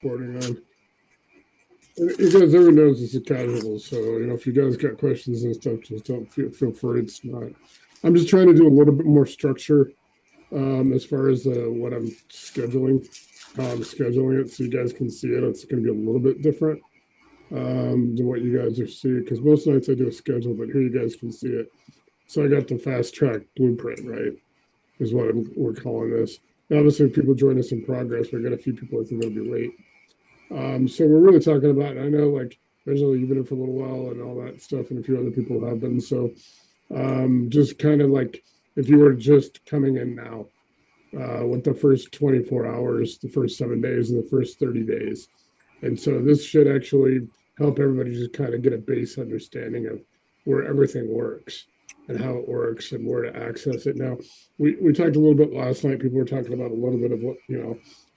Recording on. You guys, everyone knows it's a casual, so if you guys got questions and stuff, just don't feel free. It's not. I'm just trying to do a little bit more structure as far as what I'm scheduling, how I'm scheduling it, so you guys can see it. It's going to be a little bit different than what you guys are seeing, because most nights I do a schedule, but here you guys can see it. So I got the fast track blueprint, right? Is what we're calling this. Now, obviously, if people join us in progress, we got a few people I think that'll be late. So we're really talking about, I know like originally you've been in for a little while and all that stuff, and a few other people have been. So just kind of like if you were just coming in now with the first 24 hours, the first 7 days, and the first 30 days. And so this should actually help everybody just kind of get a base understanding of where everything works and how it works and where to access it. Now, we talked a little bit last night. People were talking about a little bit of what,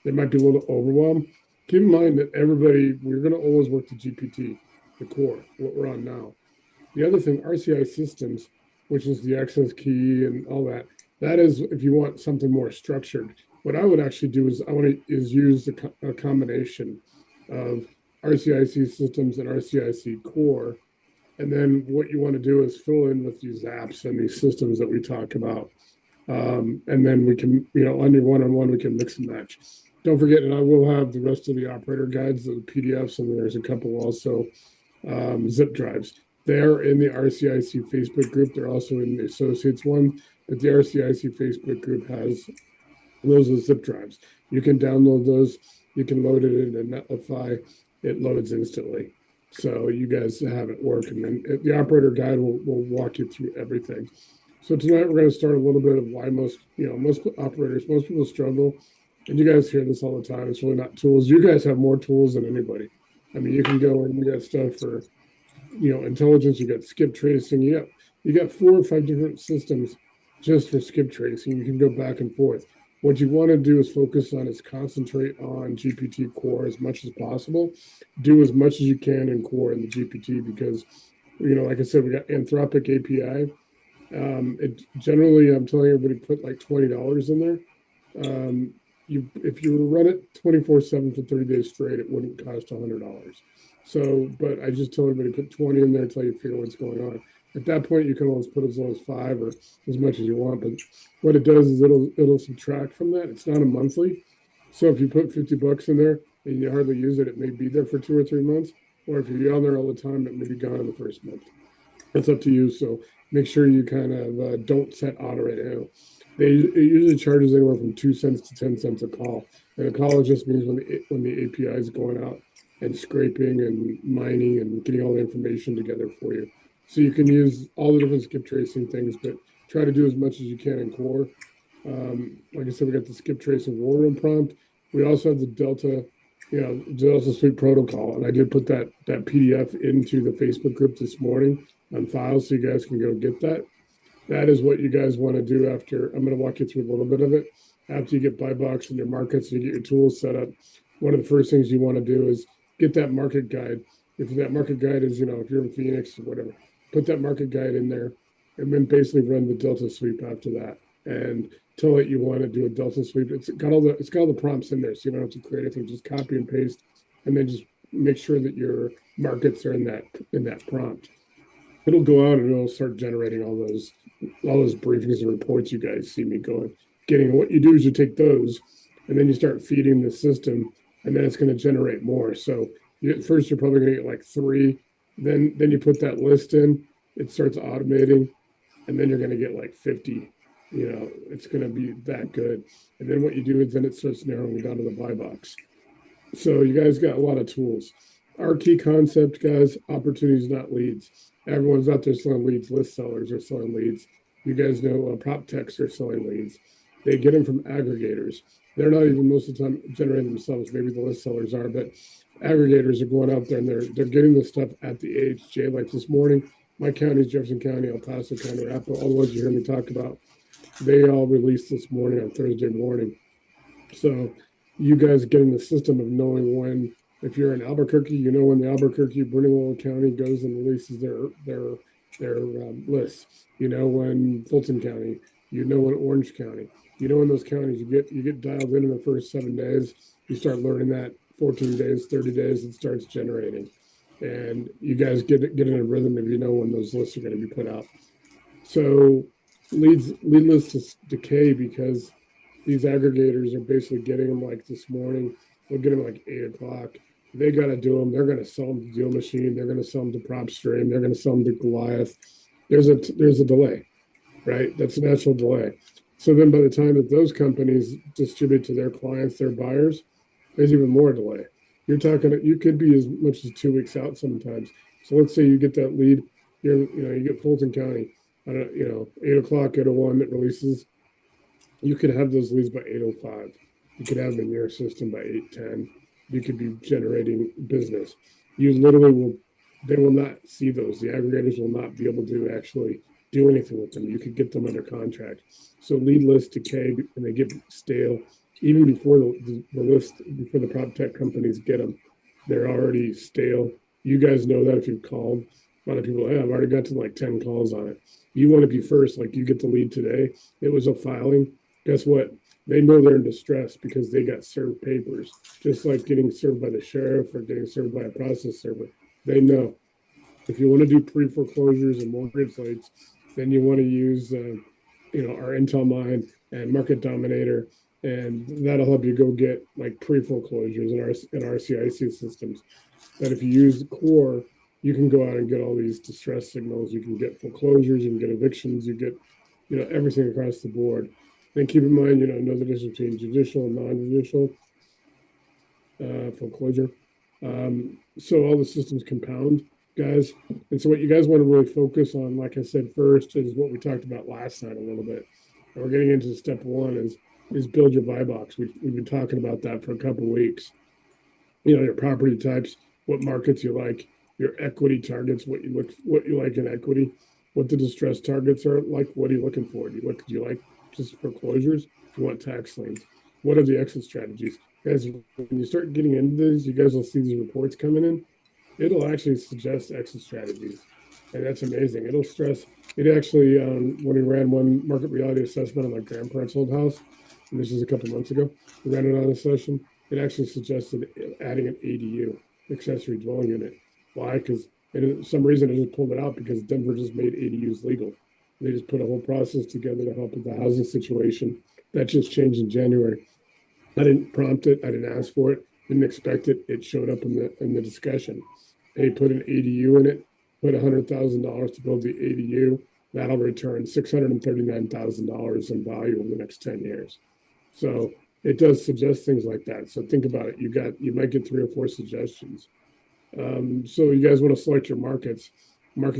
they might be a little overwhelmed. Keep in mind that we're going to always work the GPT, the core, what we're on now. The other thing, RCI systems, which is the access key and all that, that is if you want something more structured. What I would actually do is use a combination of RCIC systems and RCIC core. And then what you want to do is fill in with these apps and these systems that we talk about. And then we can, under one-on-one, we can mix and match. Don't forget, and I will have the rest of the operator guides, the PDFs, and there's a couple also zip drives. They're in the RCIC Facebook group. They're also in the associates one, but the RCIC Facebook group has those as zip drives. You can download those. You can load it into Netlify. It loads instantly. So you guys have it work. And then the operator guide will walk you through everything. So tonight we're going to start a little bit of why most operators, most people struggle. And you guys hear this all the time. It's really not tools. You guys have more tools than anybody. I mean, you can go and you got stuff for, intelligence. You got skip tracing. You got 4 or 5 different systems just for skip tracing. You can go back and forth. What you want to do is focus on is concentrate on GPT core as much as possible. Do as much as you can in core in the GPT because, like I said, we got Anthropic API. It generally, I'm telling everybody, put like $20 in there. If you run it 24/7 for 30 days straight, it wouldn't cost $100. So, but I just tell everybody put 20 in there until you figure what's going on. At that point, you can always put as low as 5 or as much as you want. But what it does is it'll subtract from that. It's not a monthly. So if you put $50 in there and you hardly use it, it may be there for 2 or 3 months. Or if you're on there all the time, it may be gone in the first month. That's up to you. So make sure you kind of don't set auto right now. It usually charges anywhere from 2 cents to 10 cents a call. And a call just means when the API is going out and scraping and mining and getting all the information together for you. So you can use all the different skip tracing things, but try to do as much as you can in core. Like I said, we got the skip tracing war room prompt. We also have the Delta Suite protocol. And I did put that PDF into the Facebook group this morning on files, so you guys can go get that. That is what you guys want to do after. I'm going to walk you through a little bit of it. After you get BuyBox and your markets and you get your tools set up, one of the first things you want to do is get that market guide. If that market guide is, if you're in Phoenix or whatever, put that market guide in there and then basically run the Delta sweep after that. And tell it you want to do a Delta sweep. It's got all the prompts in there, so you don't have to create anything. Just copy and paste, and then just make sure that your markets are in that prompt. It'll go out and it'll start generating all those briefings and reports you guys see me getting. What you do is you take those and then you start feeding the system, and then it's going to generate more. So first you're probably going to get like 3, then you put that list in, it starts automating, and then you're going to get like 50. It's going to be that good. And then what you do is then it starts narrowing down to the buy box. So you guys got a lot of tools. Our key concept, guys, opportunities, not leads. Everyone's out there selling leads. List sellers are selling leads. You guys know prop techs are selling leads. They get them from aggregators. They're not even most of the time generating themselves. Maybe the list sellers are, but aggregators are going out there and they're getting this stuff at the AHJ. Like this morning, my county is Jefferson County, El Paso County, Apple, all the ones you hear me talk about. They all released this morning on Thursday morning. So you guys getting the system of knowing when, if you're in Albuquerque, when the Albuquerque Bernalillo County goes and releases their lists. When Fulton County, when Orange County, in those counties you get dialed in the first 7 days. You start learning that 14 days, 30 days, it starts generating. And you guys get in a rhythm if you know when those lists are going to be put out. So lead lists decay because these aggregators are basically getting them like this morning. They'll get them like 8 o'clock. They got to do them. They're going to sell them to Deal Machine. They're going to sell them to PropStream. They're going to sell them to Goliath. There's a delay, right? That's a natural delay. So then by the time that those companies distribute to their clients, their buyers, there's even more delay. You're talking, you could be as much as 2 weeks out sometimes. So let's say you get that lead, you get Fulton County, 8 o'clock, 8:01 that releases. You could have those leads by 8:05. You could have them in your system by 8:10. You could be generating business. You literally they will not see those. The aggregators will not be able to actually do anything with them. You could get them under contract. So lead lists decay and they get stale even before the list, before the prop tech companies get them. They're already stale. You guys know that if you've called. A lot of people, hey, I've already got to like 10 calls on it. You want to be first, like you get the lead today. It was a filing. Guess what? They know they're in distress because they got served papers, just like getting served by the sheriff or getting served by a process server. They know. If you want to do pre-foreclosures and mortgage rates, then you want to use, our Intel Mine and Market Dominator, and that'll help you go get like pre-foreclosures in RCIC systems. But if you use Core, you can go out and get all these distress signals. You can get foreclosures, you can get evictions, you get, everything across the board. And keep in mind, know the difference between judicial and non-judicial foreclosure. So all the systems compound, guys. And so what you guys want to really focus on, like I said first, is what we talked about last night a little bit. And we're getting into step one is build your buy box. We've been talking about that for a couple of weeks. Your property types, what markets you like, your equity targets, what you like in equity, what the distress targets are like. What are you looking for? Do you like just foreclosures? Do you want tax liens? What are the exit strategies? Guys, when you start getting into this, you guys will see these reports coming in. It'll actually suggest exit strategies. And that's amazing. It'll stress, it actually, when we ran one market reality assessment on my grandparents' old house, and this is a couple months ago, we ran it on a session. It actually suggested adding an ADU, accessory dwelling unit. Why? Because for some reason it just pulled it out because Denver just made ADUs legal. They just put a whole process together to help with the housing situation. That just changed in January. I didn't prompt it. I didn't ask for it. Didn't expect it. It showed up in the discussion. They put an ADU in it. Put $100,000 to build the ADU. That'll return $639,000 in value over the next 10 years. So it does suggest things like that. So think about it. You might get 3 or 4 suggestions. So you guys want to select your market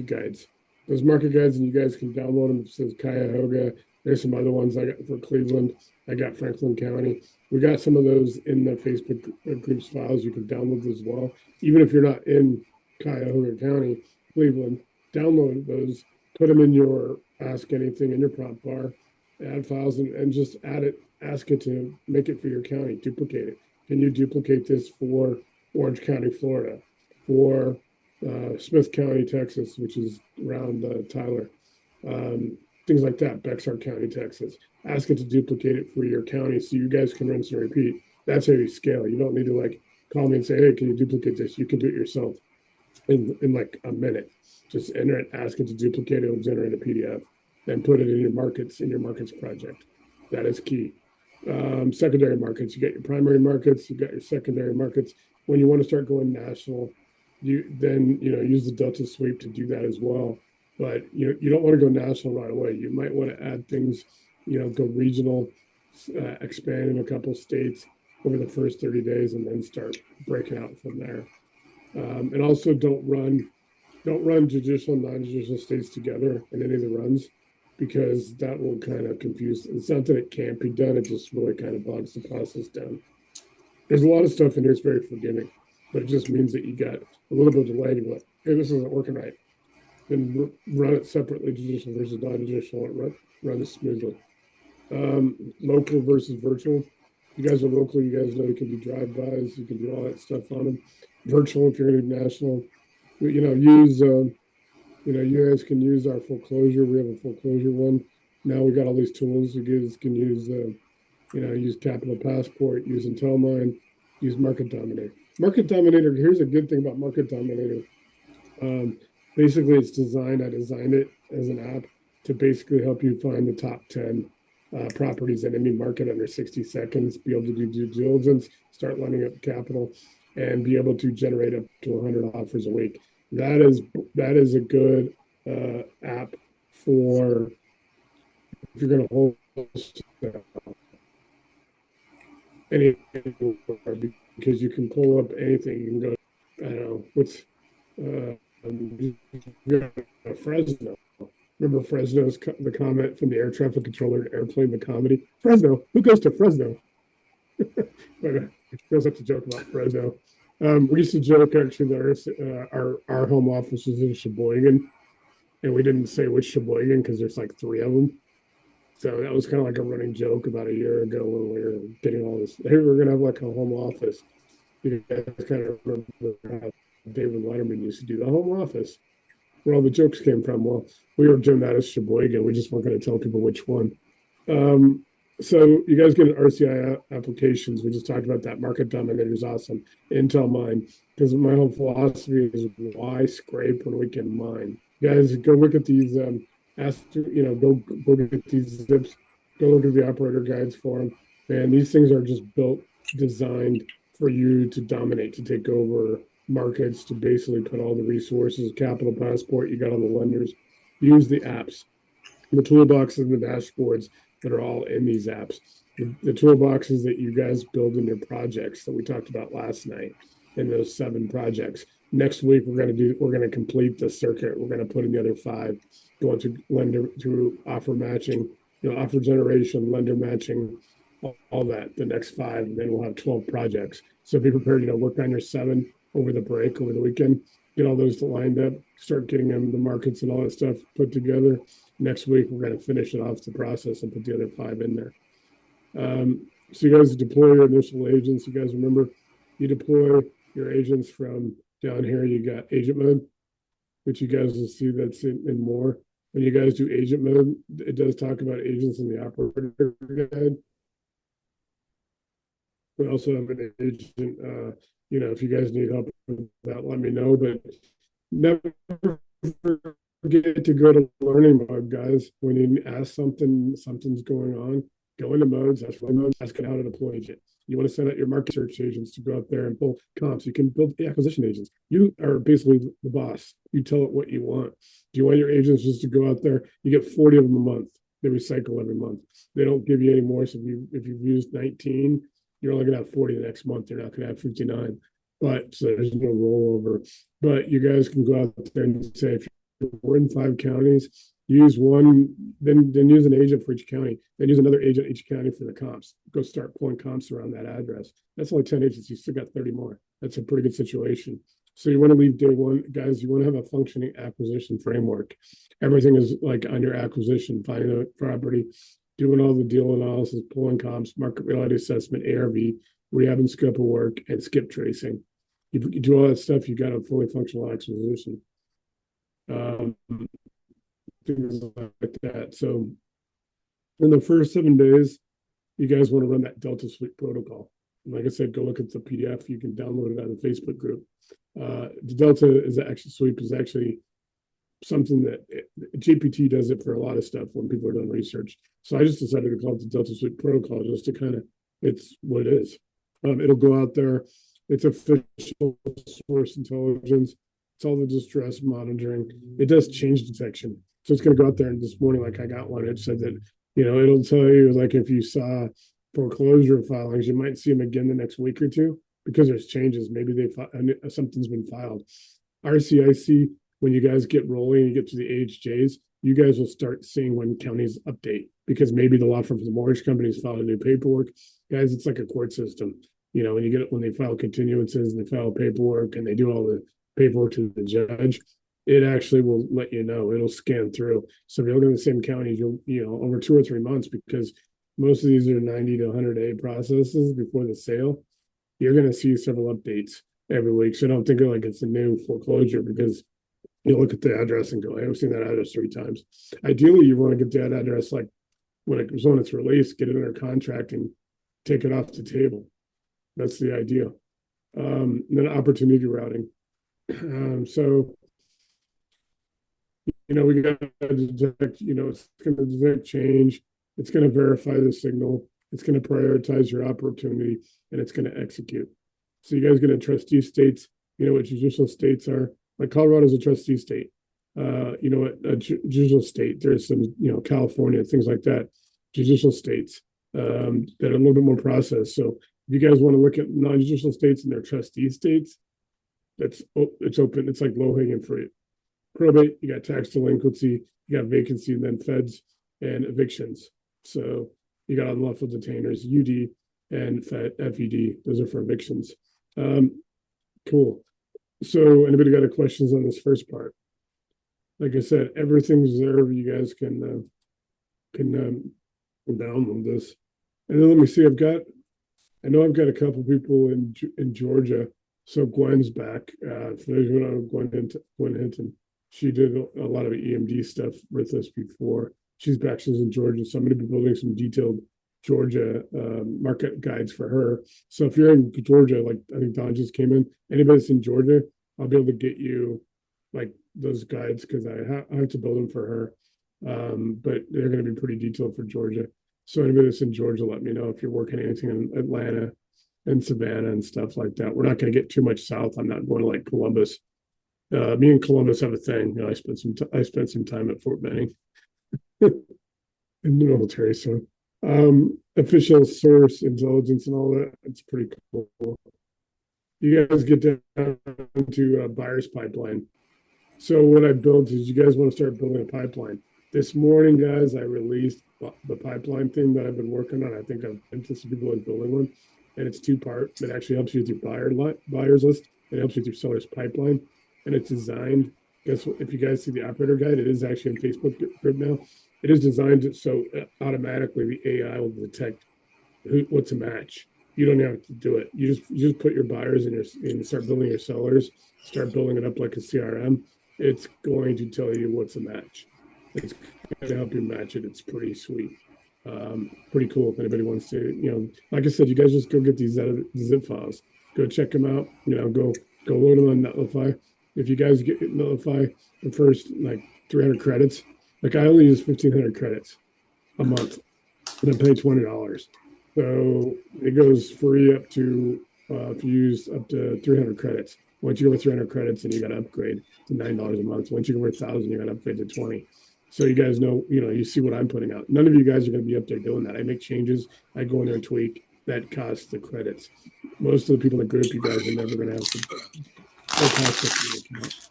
guides. Those market guides, and you guys can download them. It says Cuyahoga. There's some other ones I got for Cleveland. I got Franklin County. We got some of those in the Facebook groups files. You can download those as well. Even if you're not in Cuyahoga County, Cleveland, download those, put them in your Ask Anything in your prompt bar, add files, and just add it, ask it to make it for your county, duplicate it. Can you duplicate this for Orange County, Florida, for Smith County, Texas, which is around Tyler, things like that, Bexar County, Texas. Ask it to duplicate it for your county so you guys can rinse and repeat. That's how you scale. You don't need to like call me and say, hey, can you duplicate this? You can do it yourself in like a minute. Just enter it, ask it to duplicate it, it'll generate a PDF, then put it in your markets project. That is key. Secondary markets, you got your primary markets, you got your secondary markets. When you want to start going national, you use the Delta sweep to do that as well. But you don't want to go national right away. You might want to add things, go regional, expand in a couple states over the first 30 days, and then start breaking out from there. And also don't run judicial and non-judicial states together in any of the runs, because that will kind of confuse. It's not that it can't be done, it just really kind of bogs the process down. There's a lot of stuff in here that's very forgiving, but it just means that you got a little bit of delay to go, hey, this isn't working right. Then run it separately, judicial versus non-judicial, and run it smoothly. Local versus virtual. You guys are local, you guys know you can do drive-bys, you can do all that stuff on them. Virtual, if you're going to do national, you guys can use our foreclosure. We have a foreclosure one. Now we got all these tools. You guys can use, use Capital Passport, use Intelmine, use Market Dominator. Market Dominator, here's a good thing about Market Dominator. Basically, it's designed, I designed it as an app to basically help you find the top 10 properties in any market under 60 seconds, be able to do due diligence, start lining up capital, and be able to generate up to 100 offers a week. That is a good app for if you're going to host anywhere, because you can pull up anything. You can go, I don't know, what's Fresno. Remember Fresno's the comment from the air traffic controller to Airplane, the comedy? Fresno, who goes to Fresno? But it goes up to joke about Fresno. We used to joke actually that our home office was in Sheboygan, and we didn't say which Sheboygan because there's like 3 of them. So that was kind of like a running joke about a year ago when we were getting all this. Hey, we're gonna have like a home office. You guys kind of remember how David Letterman used to do the home office, where all the jokes came from. Well, we were doing that as Sheboygan. We just weren't going to tell people which one. So you guys get an RCI applications. We just talked about that. Market Dominator is awesome. Intel mine, because my whole philosophy is why scrape when we can mine. You guys go look at these. Go get these zips. Go look at the operator guides for them. And these things are just built, designed for you to dominate, to take over markets, to basically put all the resources, capital passport you got on the lenders. Use the apps, the toolboxes and the dashboards that are all in these apps. The toolboxes that you guys build in your projects that we talked about last night in those 7 projects. Next week we're going to complete the circuit. We're going to put in the other 5, going to lender to offer matching, offer generation, lender matching, all that. The next 5, and then we'll have 12 projects. So be prepared. Work on your 7 over the break, over the weekend. Get all those lined up. Start getting them the markets and all that stuff put together. Next week we're going to finish it off the process and put the other 5 in there. So you guys deploy your initial agents. You guys remember, you deploy your agents from down here. You got agent mode, which you guys will see that's in more. When you guys do agent mode, it does talk about agents in the operator guide. We also have an agent. If you guys need help with that, let me know. But never forget to go to learning mode, guys. When you ask something's going on, go into modes, ask for modes, ask how to deploy agent. You want to send out your market search agents to go out there and pull comps. You can build acquisition agents. You are basically the boss. You tell it what you want. Do you want your agents just to go out there? You get 40 of them a month. They recycle every month. They don't give you any more. So if you've used 19, you're only going to have 40 the next month. You're not going to have 59. But so there's no rollover. But you guys can go out there and say, if we're in 5 counties, use one, then use an agent for each county, then use another agent each county for the comps. Go start pulling comps around that address. That's only 10 agents. You still got 30 more. That's a pretty good situation. So you want to leave day one, guys, you want to have a functioning acquisition framework. Everything is like on your acquisition, finding a property, doing all the deal analysis, pulling comps, market reality assessment, ARV, rehab and scope of work, and skip tracing. You do all that stuff, you got a fully functional acquisition. Things like that. So in the first 7 days, you guys want to run that Delta Suite protocol. And like I said, go look at the PDF. You can download it on the Facebook group. The Delta Suite is actually something that GPT does it for a lot of stuff when people are doing research. So I just decided to call it the Delta Suite protocol just to kind of, it's what it is. It'll go out there. It's official source intelligence. It's all the distress monitoring. It does change detection. So it's going to go out there. And this morning, like I got one, it said that, it'll tell you, like, if you saw foreclosure filings, you might see them again the next week or 2 because there's changes. Maybe something's been filed. RCIC, when you guys get rolling, you get to the AHJs, you guys will start seeing when counties update because maybe the law firms, the mortgage companies file a new paperwork. Guys, it's like a court system. When they file continuances and they file paperwork and they do all the paperwork to the judge, it actually will let you know. It'll scan through. So if you're looking at the same counties, you'll over 2 or 3 months, because most of these are 90 to 100-day processes before the sale. You're going to see several updates every week. So don't think of like it's a new foreclosure, because you look at the address and go, I've seen that address 3 times. Ideally, you want to get that address like when it's released, get it under contract and take it off the table. That's the idea. And then opportunity routing. So, we got to detect, it's going to detect change. It's going to verify the signal. It's going to prioritize your opportunity, and it's going to execute. So you guys get a trustee states, what judicial states are. Like Colorado's a trustee state. What a judicial state, there's some, California, things like that, judicial states that are a little bit more processed. So if you guys want to look at non-judicial states and their trustee states, it's open. It's like low-hanging fruit. Probate, you got tax delinquency, you got vacancy, and then feds and evictions. So you got unlawful detainers, UD and FED. Those are for evictions. Cool. So anybody got any questions on this first part? Like I said, everything's there. You guys can download this. And then let me see. I know I've got a couple people in Georgia. So Gwen's back. For those who don't know, Gwen Hinton. She did a lot of EMD stuff with us before. She's back. She's in Georgia. So I'm going to be building some detailed Georgia market guides for her. So if you're in Georgia, like I think Don just came in, anybody that's in Georgia, I'll be able to get you like those guides because I have to build them for her. But they're going to be pretty detailed for Georgia. So anybody that's in Georgia, let me know if you're working anything in Atlanta and Savannah and stuff like that. We're not going to get too much south. I'm not going to like Columbus. Me and Columbus have a thing. I spent some time at Fort Benning in the military. So official source intelligence and all that. It's pretty cool. You guys get down to buyer's pipeline. So what I built is you guys want to start building a pipeline. This morning, guys, I released the pipeline thing that I've been working on. I think I've been to some people building one, and it's two-part. It actually helps you with your buyers list. It helps you with your seller's pipeline, and it's designed. Guess what? If you guys see the operator guide, it is actually in Facebook group now. It is designed so automatically the AI will detect what's a match. You don't have to do it. You just put your buyers and start building your sellers. Start building it up like a CRM. It's going to tell you what's a match. It's going to help you match it. It's pretty sweet. Pretty cool if anybody wants to, like I said, you guys just go get these zip files. Go check them out. Go load them on Netlify. If you guys get Netlify the first like 300 credits, like I only use 1,500 credits a month, and I pay $20. So it goes free up to if you use up to 300 credits. Once you go over 300 credits, then you got to upgrade to $9 a month. Once you go over 1,000, you got to upgrade to 20. So you guys know, you see what I'm putting out. None of you guys are going to be up there doing that. I make changes. I go in there and tweak. That costs the credits. Most of the people in the group, you guys are never going to have to cost the account.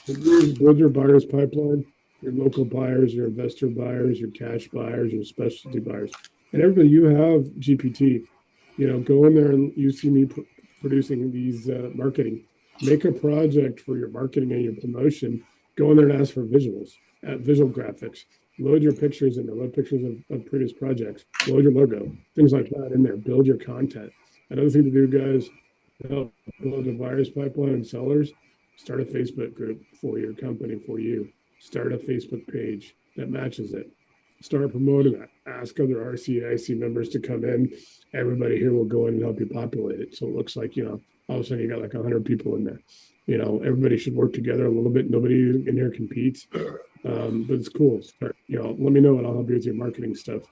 So build your buyers pipeline, your local buyers, your investor buyers, your cash buyers, your specialty buyers. And everybody, you have GPT. Go in there and you see me producing these marketing. Make a project for your marketing and your promotion. Go in there and ask for visuals, visual graphics. Load your pictures in there. Load pictures of previous projects. Load your logo, things like that in there. Build your content. Another thing to do, guys, to help build a buyers pipeline and sellers, start a Facebook group for your company, for you. Start a Facebook page that matches it. Start promoting that. Ask other RCIC members to come in. Everybody here will go in and help you populate it. So it looks like, all of a sudden you got like 100 people in there. Everybody should work together a little bit. Nobody in here competes. But it's cool. Start, let me know and I'll help you with your marketing stuff.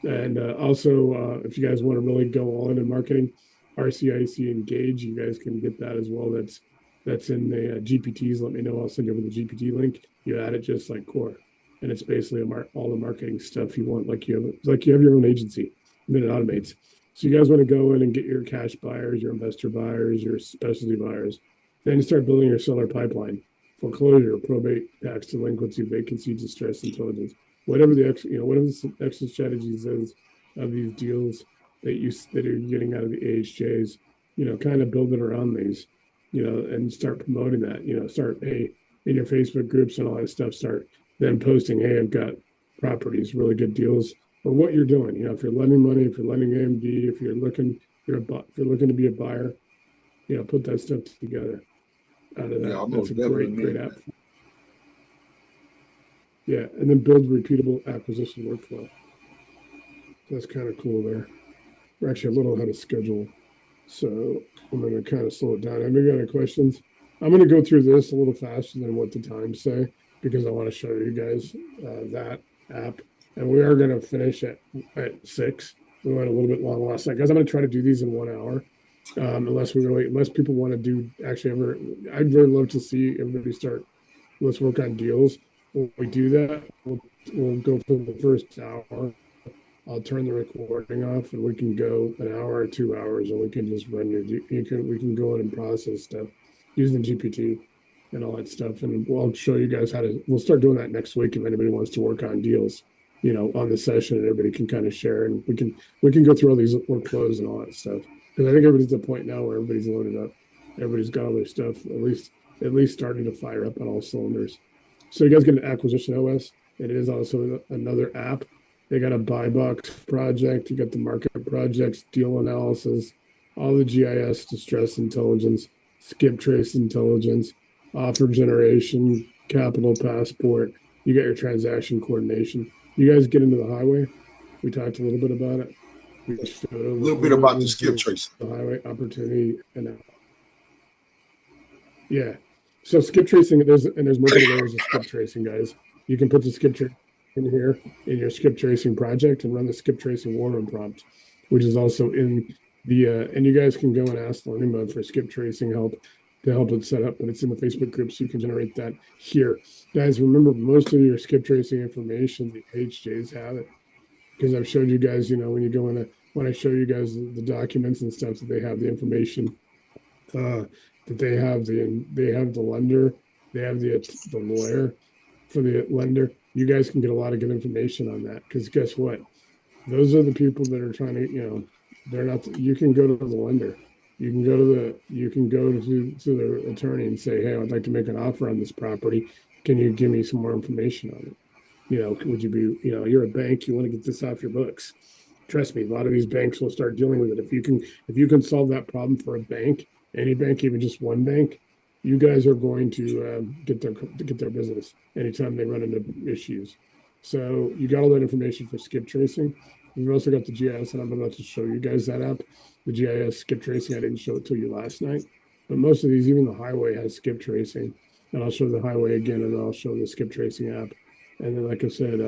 And also, if you guys want to really go all in marketing, RCIC Engage, you guys can get that as well. That's in the GPTs. Let me know. I'll send you over the GPT link. You add it just like Core, and it's basically all the marketing stuff you want, like you have your own agency, and then it automates. So you guys want to go in and get your cash buyers, your investor buyers, your specialty buyers, then you start building your seller pipeline, foreclosure, probate, tax delinquency, vacancy, distress intelligence, whatever the exit strategies is of these deals that are getting out of the AHJs, kind of build it around these, and start promoting that, start in your Facebook groups and all that stuff, start then posting, hey, I've got properties, really good deals, or what you're doing. If you're lending money, if you're lending AMD, if you're looking to be a buyer, put that stuff together out of that. Yeah, that's a great app. Yeah, and then build repeatable acquisition workflow. That's kind of cool there. We're actually a little ahead of schedule. So I'm going to kind of slow it down. Anybody got any questions? I'm going to go through this a little faster than what the times say because I want to show you guys that app. And we are going to finish at 6. We went a little bit long last night, guys. I'm going to try to do these in 1 hour. Unless people want to do I'd really love to see everybody start. Let's work on deals. When we do that, we'll go for the first hour. I'll turn the recording off and we can go an hour or 2 hours and we can just run we can go in and process stuff using GPT and all that stuff. And we'll show you guys we'll start doing that next week if anybody wants to work on deals, on the session, and everybody can kind of share and we can go through all these workflows and all that stuff. Because I think everybody's at the point now where everybody's loaded up. Everybody's got all their stuff, at least starting to fire up on all cylinders. So you guys get an acquisition OS. It is also another app. They got a BuyBox project. You got the market projects, deal analysis, all the GIS Distress Intelligence, skip trace intelligence, offer generation, capital passport. You got your transaction coordination. You guys get into the highway. We talked a little bit about it. We showed a little bit about the skip trace, the highway opportunity, and yeah. So skip tracing, there's multiple layers of skip tracing, guys. You can put the skip trace in here in your skip tracing project and run the skip tracing war room prompt, which is also in the and you guys can go and ask learning mode for skip tracing help to help it set up, but it's in the Facebook group, so you can generate that here. Guys, remember most of your skip tracing information, the HJs have it. Because I've showed you guys, when you go in when I show you guys the documents and stuff, that they have the information, that they have the lender, they have the lawyer for the lender. You guys can get a lot of good information on that, because guess what? Those are the people that are trying to, they're not. You can go to the lender. You can go to the attorney and say, hey, I'd like to make an offer on this property. Can you give me some more information on it? Would you be, you're a bank, you want to get this off your books. Trust me, a lot of these banks will start dealing with it. If you can solve that problem for a bank, any bank, even just one bank, you guys are going to get their business anytime they run into issues. So you got all that information for skip tracing. We've also got the GIS, and I'm about to show you guys that app. The GIS skip tracing, I didn't show it to you last night, but most of these, even the highway has skip tracing. And I'll show the highway again, and I'll show the skip tracing app. And then, like I said,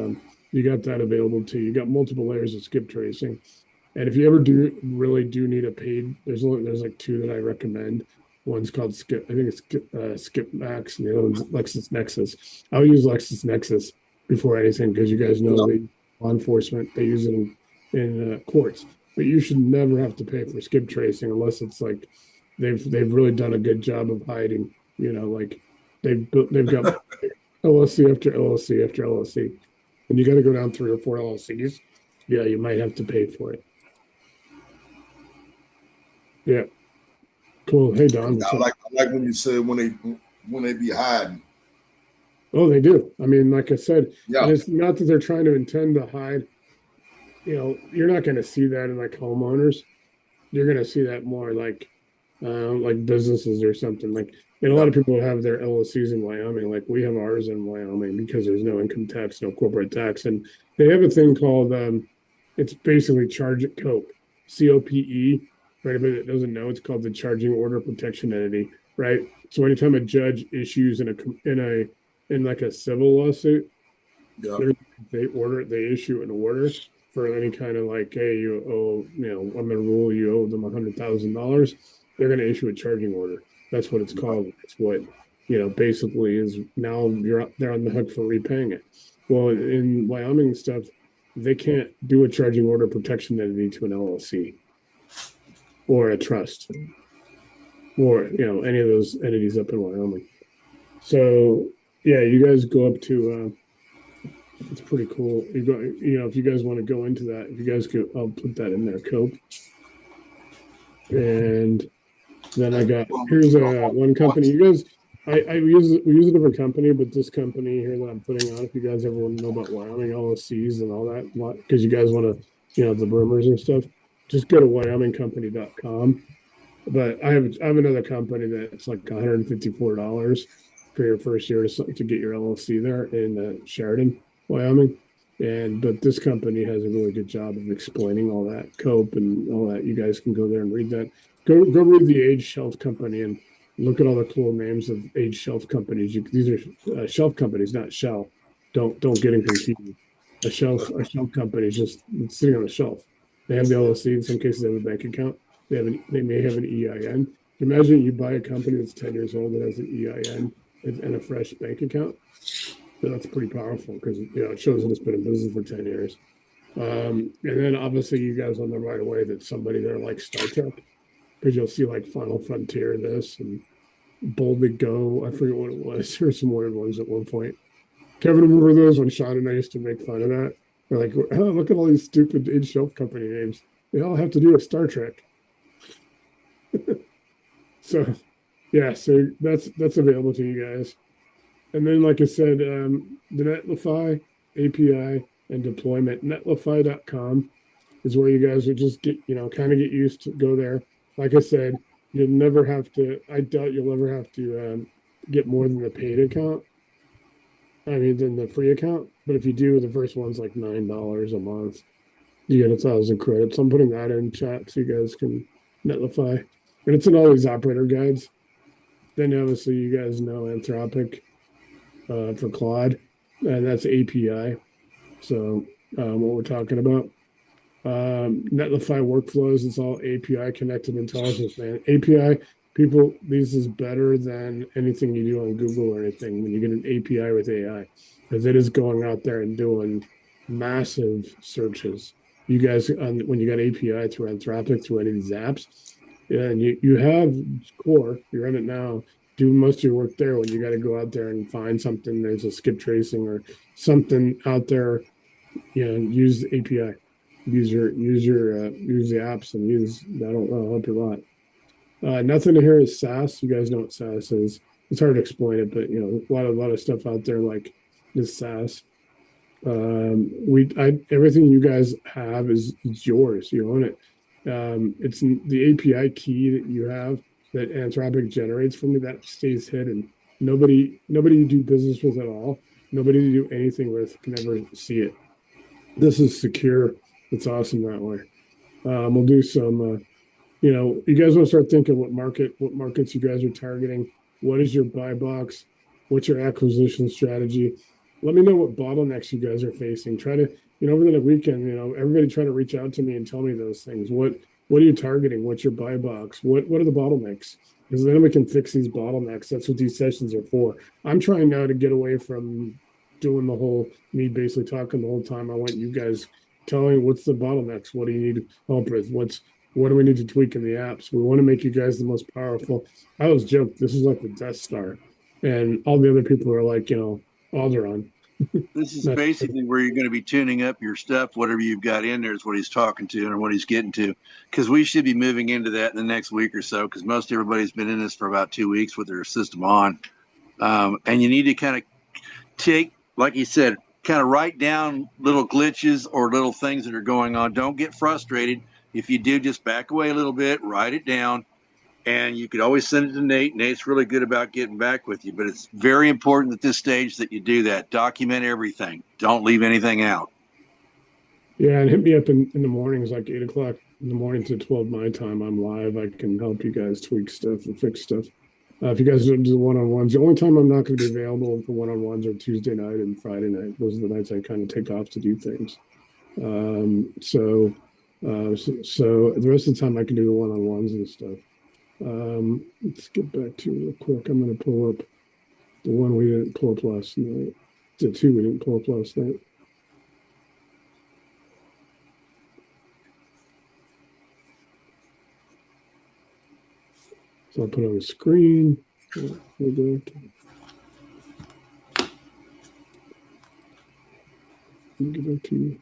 you got that available too. You got multiple layers of skip tracing. And if you ever really do need a paid, there's like 2 that I recommend. One's called Skip. I think it's Skip Max, and the other one's LexisNexis. I'll use LexisNexis before anything, because you guys know the law enforcement, they use it in courts. But you should never have to pay for skip tracing unless it's like they've really done a good job of hiding. Like they've got LLC after LLC after LLC, and you got to go down 3 or 4 LLCs. Yeah, you might have to pay for it. Yeah, cool. Hey Don, I like when you said when they be hiding. Oh, they do. I mean, like I said, yeah. And it's not that they're trying to intend to hide. You're not going to see that in like homeowners. You're going to see that more like businesses or something. Like, and a lot of people have their LLCs in Wyoming. Like we have ours in Wyoming because there's no income tax, no corporate tax, and they have a thing called it's basically Charge It COPE, COPE. For anybody that doesn't know, it's called the Charging Order Protection Entity, right? So anytime a judge issues in like a civil lawsuit, they issue an order for any kind of like, hey, you owe, I'm gonna rule you owe them $100,000. They're gonna issue a charging order. That's what it's called. It's what basically is now they're on the hook for repaying it. Well, in Wyoming stuff, they can't do a charging order protection entity to an LLC or a trust or any of those entities up in Wyoming. So yeah, you guys go up to it's pretty cool. You go, if you guys want to go into that, if you guys could, I'll put that in there, COPE. And then I got, here's one company. You guys, we use a different company, but this company here that I'm putting on, if you guys ever want to know about Wyoming LLCs and all that, because you guys want to, the rumors and stuff, just go to wyomingcompany.com. But I have another company that's like $154 for your first year to get your LLC there in Sheridan, Wyoming. But this company has a really good job of explaining all that COPE and all that. You guys can go there and read that. Go read the age shelf company and look at all the cool names of age shelf companies. These are shelf companies, not shell. Don't get them confused. A shelf company is just sitting on a shelf. They have the LLC. In some cases, they have a bank account. They may have an EIN. Imagine you buy a company that's 10 years old that has an EIN and a fresh bank account. So that's pretty powerful because it shows that it's been in business for 10 years. And then obviously you guys on the right away that somebody there like Star Trek, because you'll see like Final Frontier this and Boldly Go. I forget what it was. There's some weird ones at one point. Kevin, remember those when Sean and I used to make fun of that? We're like, oh, look at all these stupid age shelf company names. They all have to do with Star Trek. So yeah, so that's available to you guys. And then, like I said, the Netlify API and deployment, netlify.com is where you guys would just get, kind of get used to go there. Like I said, you'll never have to, I doubt you'll ever have to get more than the paid account. I mean, than the free account. But if you do, the first one's like $9 a month. You get 1,000 credits. I'm putting that in chat so you guys can Netlify. And it's in all these operator guides. Then obviously you guys know Anthropic for Claude, and that's API. So what we're talking about. Netlify workflows, it's all API connected intelligence, man. API, people, this is better than anything you do on Google or anything when you get an API with AI, because it is going out there and doing massive searches. You guys, when you got API through Anthropic, through any of these apps, and you have core, you're in it now, do most of your work there. When you got to go out there and find something, there's a skip tracing or something out there, use the API, use the apps and that'll help you a lot. Nothing here is SaaS. You guys know what SaaS is. It's hard to explain it, but a lot of stuff out there like this SaaS. Everything you guys have is yours. You own it. It's the API key that you have that Anthropic generates from me that stays hidden. Nobody you do business with at all, nobody you do anything with can ever see it. This is secure. It's awesome that way. We'll do some. You guys want to start thinking what markets you guys are targeting. What is your buy box? What's your acquisition strategy? Let me know what bottlenecks you guys are facing. Try to, over the weekend, everybody try to reach out to me and tell me those things. What are you targeting? What's your buy box? What are the bottlenecks? Because then we can fix these bottlenecks. That's what these sessions are for. I'm trying now to get away from doing me basically talking the whole time. I want you guys telling what's the bottlenecks. What do you need help with? What do we need to tweak in the apps? We want to make you guys the most powerful. I always joke, this is like the Death Star. And all the other people are like, Alderaan. This is basically where you're going to be tuning up your stuff. Whatever you've got in there is what he's talking to and what he's getting to. Because we should be moving into that in the next week or so, because most everybody's been in this for about 2 weeks with their system on. And you need to kind of take, like he said, kind of write down little glitches or little things that are going on. Don't get frustrated. If you do, just back away a little bit, write it down, and you could always send it to Nate. Nate's really good about getting back with you, but it's very important at this stage that you do that. Document everything. Don't leave anything out. Yeah, and hit me up in the mornings, like 8 o'clock in the morning to 12 my time. I'm live. I can help you guys tweak stuff and fix stuff. If you guys don't do one-on-ones, the only time I'm not going to be available for one-on-ones are Tuesday night and Friday night. Those are the nights I kind of take off to do things. So the rest of the time I can do the one-on-ones and stuff. Let's get back to it real quick. I'm going to pull up the one we didn't pull up last night. The two we didn't pull up last night. So I'll put it on the screen. We'll get back to you.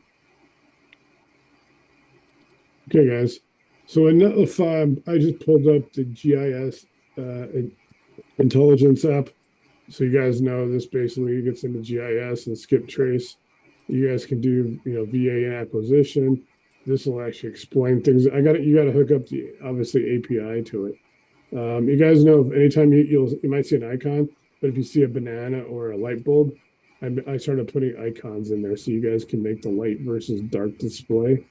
Okay, guys. So in Netlify, I just pulled up the GIS Intelligence app. So you guys know this basically gets into GIS and skip trace. You guys can do, VA and acquisition. This will actually explain things. You got to hook up the obviously API to it. You guys know anytime you might see an icon, but if you see a banana or a light bulb, I started putting icons in there so you guys can make the light versus dark display.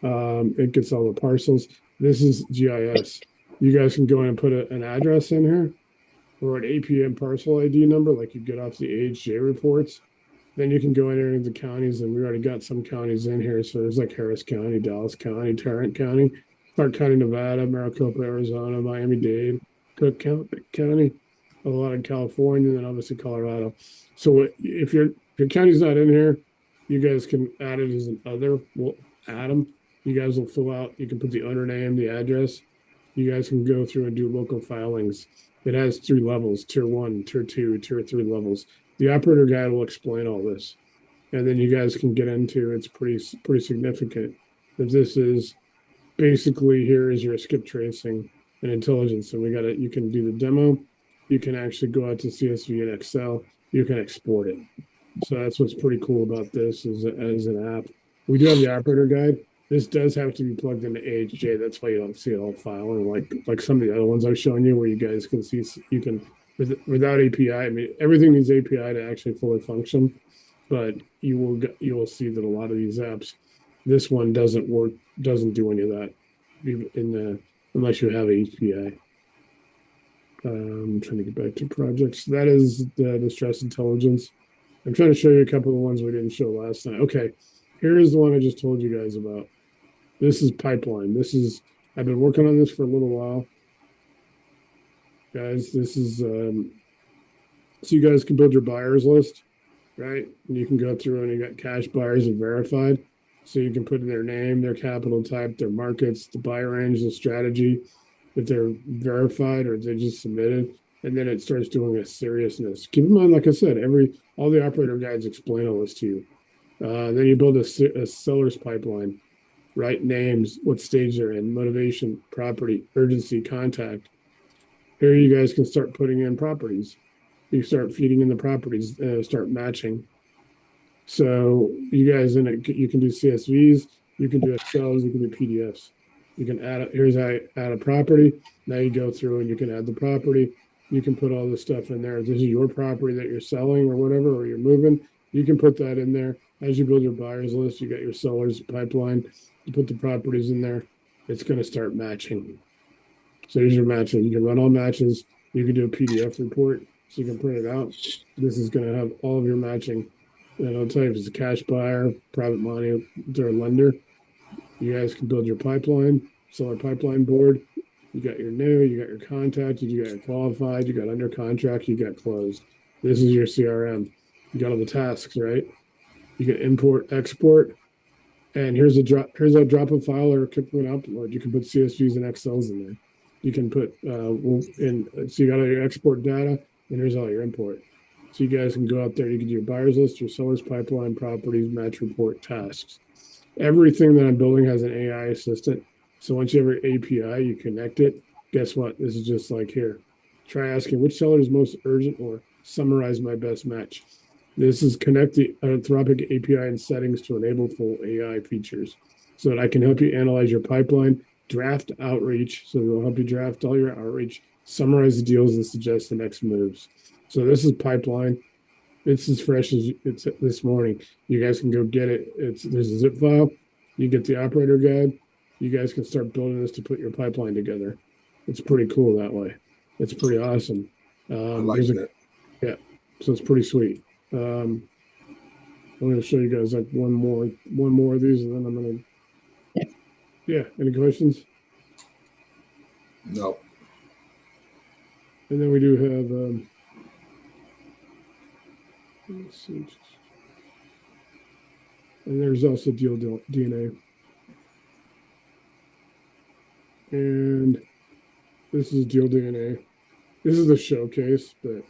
It gets all the parcels. This is GIS. You guys can go in and put an address in here or an APM parcel ID number, like you get off the AHJ reports. Then you can go in here into the counties, and we already got some counties in here. So there's like Harris County, Dallas County, Tarrant County, Clark County, Nevada, Maricopa, Arizona, Miami-Dade, Cook County, a lot in California, and then obviously Colorado. So if your county's not in here, you guys can add it as an other. We'll add them. You guys will fill out. You can put the owner name, the address. You guys can go through and do local filings. It has 3 levels: tier 1, tier 2, tier 3 levels. The operator guide will explain all this, and then you guys can get into it's pretty significant. That this is basically, here is your skip tracing and intelligence, and we got it. You can do the demo. You can actually go out to CSV and Excel. You can export it. So that's what's pretty cool about this as an app. We do have the operator guide. This does have to be plugged into AHJ. That's why you don't see it all filing like some of the other ones I've shown you, where you guys can see you can without API. I mean, everything needs API to actually fully function, but you will see that a lot of these apps, this one doesn't do any of that unless you have API. I'm trying to get back to projects. That is the distress intelligence. I'm trying to show you a couple of the ones we didn't show last night. Okay, here's the one I just told you guys about. This is pipeline. I've been working on this for a little while. Guys, this is so you guys can build your buyers list, right? And you can go through and you got cash buyers and verified. So you can put in their name, their capital type, their markets, the buy range, the strategy, if they're verified or if they just submitted. And then it starts doing a seriousness. Keep in mind, like I said, all the operator guides explain all this to you. Then you build a seller's pipeline, right? Names, what stage they're in, motivation, property, urgency, contact. Here you guys can start putting in properties. You start feeding in the properties, start matching. So you guys you can do CSVs, you can do Excels, you can do PDFs. You can here's how I add a property. Now you go through and you can add the property. You can put all this stuff in there. If this is your property that you're selling or whatever, or you're moving, you can put that in there. As you build your buyers list, you got your sellers pipeline. You put the properties in there. It's going to start matching. So here's your matching. You can run all matches. You can do a PDF report, so you can print it out. This is going to have all of your matching. And it'll tell you if it's a cash buyer, private money, they're a lender. You guys can build your pipeline, seller pipeline board. You got your new, you got your contacted, you got your qualified, you got under contract, you got closed. This is your CRM. You got all the tasks, right? You can import, export, and here's a drop a file or click one upload. You can put CSVs and Excels in there. You can put so you got all your export data, and here's all your import. So you guys can go out there, you can do your buyers list, your sellers pipeline, properties, match report, tasks. Everything that I'm building has an AI assistant. So once you have your API, you connect it. Guess what? This is just like here. Try asking which seller is most urgent or summarize my best match. This is connect the Anthropic API and settings to enable full AI features so that I can help you analyze your pipeline, draft outreach. So it'll help you draft all your outreach, summarize the deals, and suggest the next moves. So this is pipeline. It's as fresh as it's this morning. You guys can go get it. There's a zip file. You get the operator guide. You guys can start building this to put your pipeline together. It's pretty cool that way. It's pretty awesome. I like that. Yeah, so it's pretty sweet. I'm going to show you guys like one more of these, and then I'm going to. Yeah. Any questions? No. And then we do have. Let's see. And there's also deal DNA. And this is deal DNA. This is the showcase, but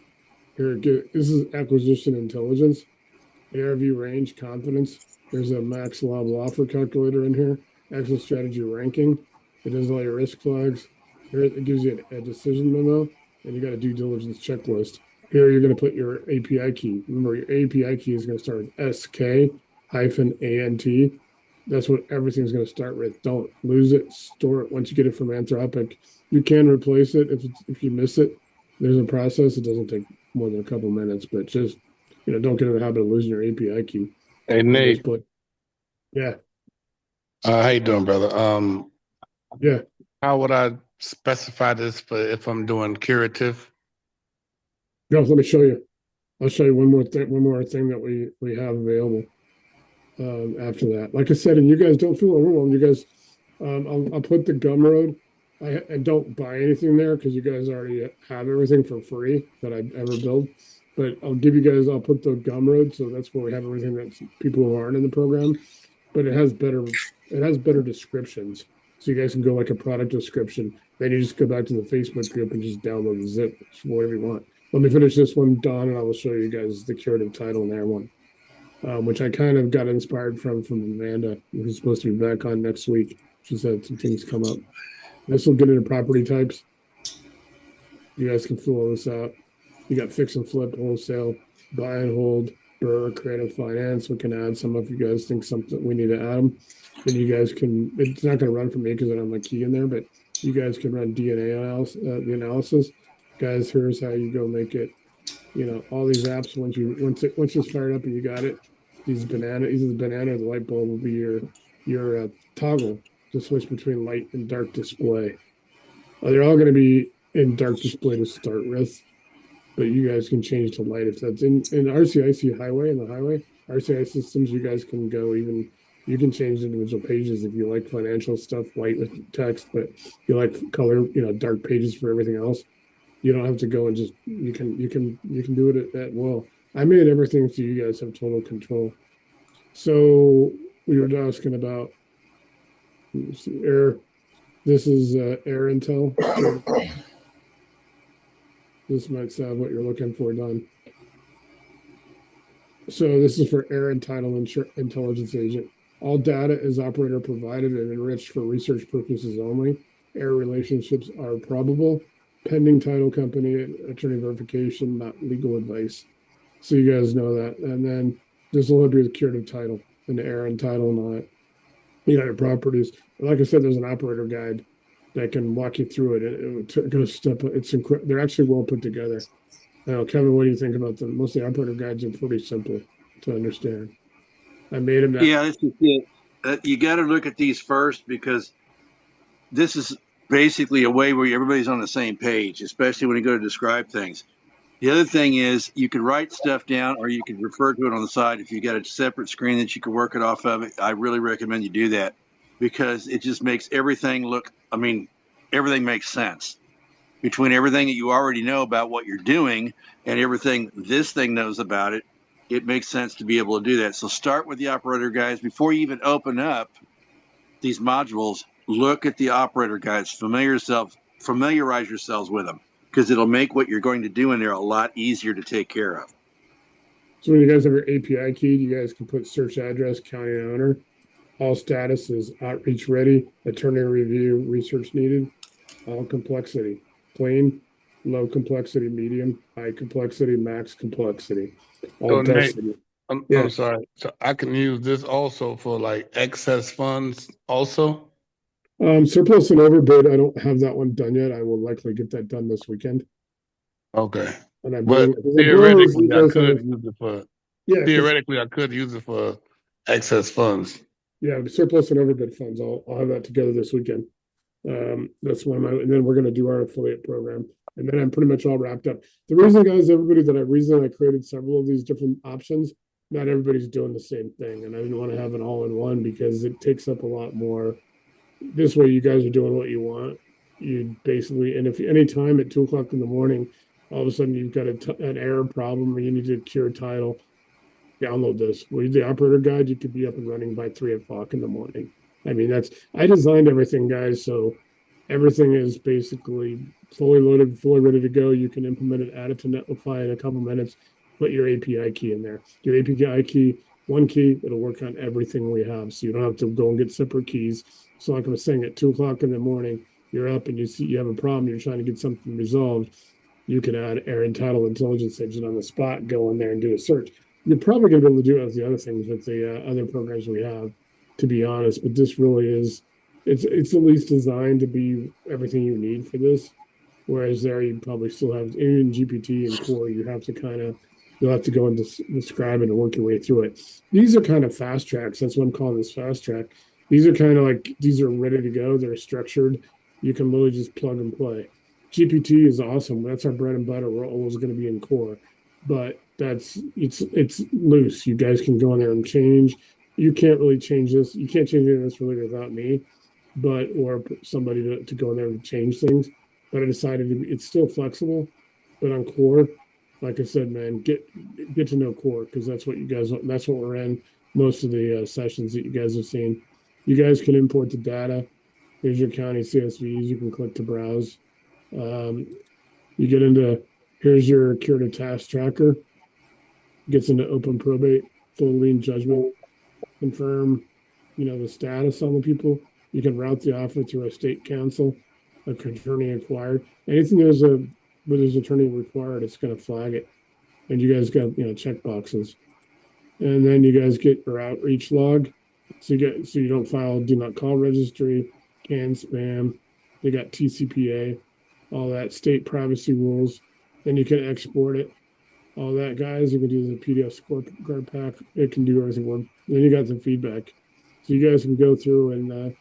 this is acquisition intelligence, ARV range, confidence. There's a max allowable offer calculator in here, exit strategy ranking. It does all your risk flags. Here it gives you a decision memo, and you got a due diligence checklist. Here you're going to put your API key. Remember, your API key is going to start with SK-ANT. That's what everything's going to start with. Don't lose it. Store it. Once you get it from Anthropic, you can replace it if you miss it. There's a process. It doesn't take more than a couple minutes, but just don't get in the habit of losing your API key. Hey Nate. Yeah. How you doing, brother? Yeah. How would I specify this for if I'm doing curative? No, let me show you. I'll show you one more thing that we have available after that. Like I said, and you guys don't feel overwhelmed. You guys, I'll put the Gumroad. I don't buy anything there because you guys already have everything for free that I ever build. But I'll put the Gumroad, so that's where we have everything that people who aren't in the program. But it has better descriptions. So you guys can go like a product description. Then you just go back to the Facebook group and just download the zip, whatever you want. Let me finish this one, Don, and I will show you guys the curative title in there one, which I kind of got inspired from Amanda, who's supposed to be back on next week. She said some things come up. This will get into property types. You guys can fill all this out. You got fix and flip, wholesale, buy and hold, BRRRR, creative finance. We can add some if you guys think something we need to add them. Then you guys can, it's not going to run for me because I don't have my key in there, but you guys can run DNA analysis, the analysis. Guys, here's how you go make it, all these apps, once it's fired up and you got it, either the banana or the light bulb will be your toggle to switch between light and dark display. They're all going to be in dark display to start with, but you guys can change to light if that's in RCIC highway, in the highway, RCI systems, you guys can go you can change individual pages if you like financial stuff, white with text, but you like color, dark pages for everything else. You don't have to go and just, you can do it at will. I made everything so you guys have total control. So we were asking about air. This is air intel. This might sound what you're looking for, Don. So this is for air and title intelligence agent. All data is operator provided and enriched for research purposes only. Air relationships are probable. Pending title company attorney verification, not legal advice. So you guys know that. And then this will be the curative title and the air and title and all that. You got your properties. Like I said, there's an operator guide that can walk you through it. It goes step. They're actually well put together. Now, Kevin, what do you think about them? Most of the operator guides are pretty simple to understand. I made them. Yeah, this is it. You got to look at these first because this is basically a way where everybody's on the same page, especially when you go to describe things. The other thing is you can write stuff down or you can refer to it on the side. If you got a separate screen that you can work it off of, I really recommend you do that because it just makes everything look, everything makes sense. Between everything that you already know about what you're doing and everything this thing knows about it, it makes sense to be able to do that. So start with the operator guides before you even open up these modules. Look at the operator guides, familiarize yourselves with them because it'll make what you're going to do in there a lot easier to take care of. So when you guys have your API key, you guys can put search address, county and owner. All status is outreach ready, attorney review, research needed. All complexity, plain, low complexity, medium, high complexity, max complexity. All density. I'm sorry. So I can use this also for like excess funds also? Surplus and overbid, I don't have that one done yet. I will likely get that done this weekend. Okay. And But theoretically, I could use it for. Yeah. Theoretically, I could use it for excess funds. Yeah, surplus and overbid funds. I'll have that together this weekend. That's one of and then we're going to do our affiliate program, and then I'm pretty much all wrapped up. The reason, guys, I created several of these different options. Not everybody's doing the same thing, and I didn't want to have an all-in-one because it takes up a lot more. This way, you guys are doing what you want. You basically, and if any time at 2:00 in the morning, all of a sudden you've got an error problem or you need to cure title, download this. With the operator guide, you could be up and running by 3:00 in the morning. I designed everything, guys, so everything is basically fully loaded, fully ready to go. You can implement it, add it to Netlify in a couple minutes, put your API key in there. Your API key, one key, it'll work on everything we have. So you don't have to go and get separate keys. So like I was saying, at 2:00 in the morning, you're up and you see you have a problem, you're trying to get something resolved. You can add air and title intelligence agent on the spot, go in there and do a search. You're probably going to be able to do it with the other things with the other programs we have, to be honest. But this really is, it's at least designed to be everything you need for this. Whereas there, you probably still have in GPT and Core, you'll have to go and describe it and work your way through it. These are kind of fast tracks. That's what I'm calling this fast track. These are kind of like, these are ready to go. They're structured. You can literally just plug and play. GPT is awesome. That's our bread and butter. We're always going to be in core, but it's loose. You guys can go in there and change. You can't really change this. You can't change any of this really without me, but or somebody to go in there and change things. But I decided it's still flexible, but on core, like I said, man, get to know core because that's what you guys. That's what we're in most of the sessions that you guys have seen. You guys can import the data. Here's your county CSVs. You can click to browse. You get into here's your curative task tracker. Gets into open probate, full lien judgment, confirm, the status on the people. You can route the offer through a state council, a attorney acquired. Anything where there's attorney required, it's going to flag it. And you guys got check boxes. And then you guys get your outreach log. So you don't file do not call registry, can spam. They got TCPA, all that state privacy rules. Then you can export it. All that, guys. You can do the PDF scorecard pack. It can do everything. Then you got the feedback. So you guys can go through and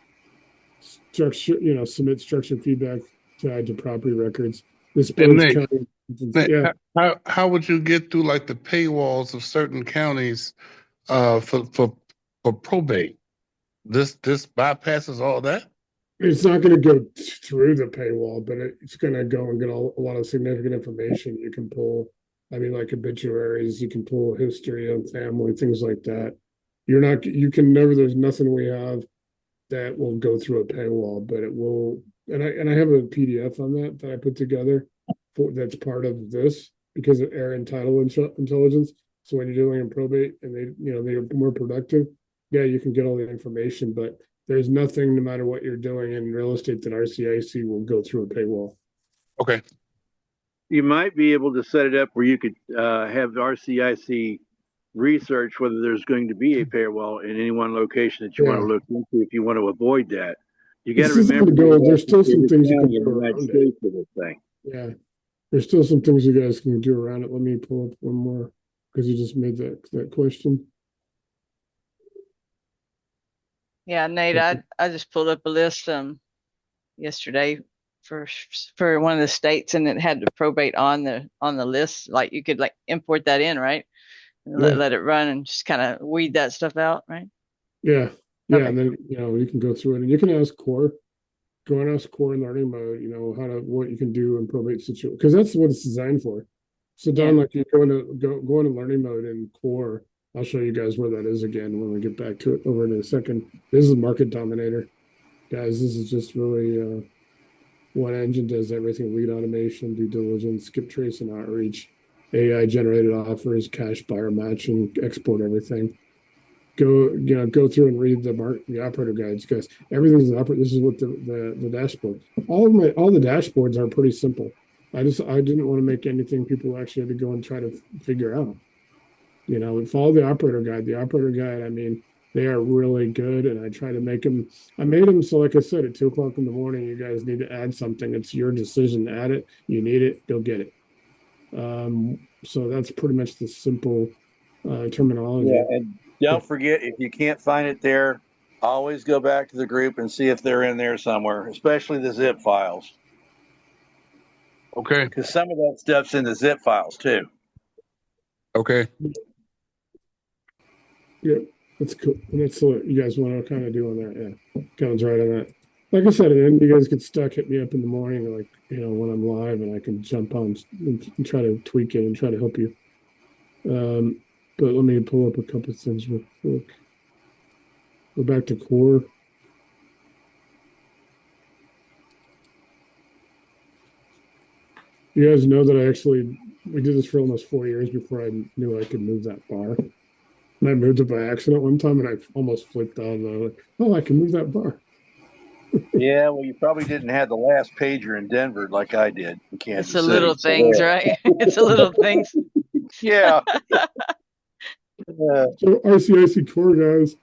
submit structured feedback tied to property records. This Nick, how would you get through like the paywalls of certain counties for probate? This bypasses all that? It's not going to go through the paywall, but it's going to go and get a lot of significant information you can pull. I mean, like obituaries, you can pull history of family, things like that. There's nothing we have that will go through a paywall, but it will. And I have a PDF on that I put together that's part of this because of air and title intelligence. So when you're dealing in probate and they're more productive, yeah, you can get all the information, but there's nothing, no matter what you're doing in real estate, that RCIC will go through a paywall. Okay. You might be able to set it up where you could have RCIC research whether there's going to be a paywall in any one location that you want to look into if you want to avoid that. You got to remember there's still some things you can do around it. For this thing. Yeah, there's still some things you guys can do around it. Let me pull up one more because you just made that question. Yeah, Nate, I just pulled up a list yesterday for one of the states, and it had the probate on the list. Like you could import that in, right? And let it run and just kind of weed that stuff out, right? Yeah. Okay. And then you can go through it and you can ask core. Go and ask core in learning mode, what you can do in probate situation, because that's what it's designed for. So Don, like you go into learning mode in core. I'll show you guys where that is again when we get back to it over in a second. This is Market Dominator. Guys, this is just really one engine does everything: lead automation, due diligence, skip trace and outreach, AI generated offers, cash buyer matching, export everything. Go through and read the operator guides, guys. Everything's an operator. This is what the dashboard. All the dashboards are pretty simple. I didn't want to make anything people actually had to go and try to figure out. Follow the operator guide. The operator guide, I mean, they are really good, and I try to make them. I made them so, like I said, at 2:00 in the morning, you guys need to add something. It's your decision to add it. You need it, go get it. So that's pretty much the simple terminology. Yeah, and don't forget, if you can't find it there, always go back to the group and see if they're in there somewhere, especially the zip files. Okay. Because some of that stuff's in the zip files too. Okay. Yeah, that's cool. And that's what you guys want to kind of do on that. Yeah, Kevin's right on that. Like I said, and you guys get stuck, hit me up in the morning, like when I'm live, and I can jump on and try to tweak it and try to help you. But let me pull up a couple of things real quick. Go back to core. You guys know that we did this for almost 4 years before I knew I could move that bar. And I moved it by accident one time, and I almost flipped out. And like, oh, I can move that bar. Yeah, well, you probably didn't have the last pager in Denver like I did in Kansas City. It's the little things, right? It's the little things. Yeah. So RCIC core, guys.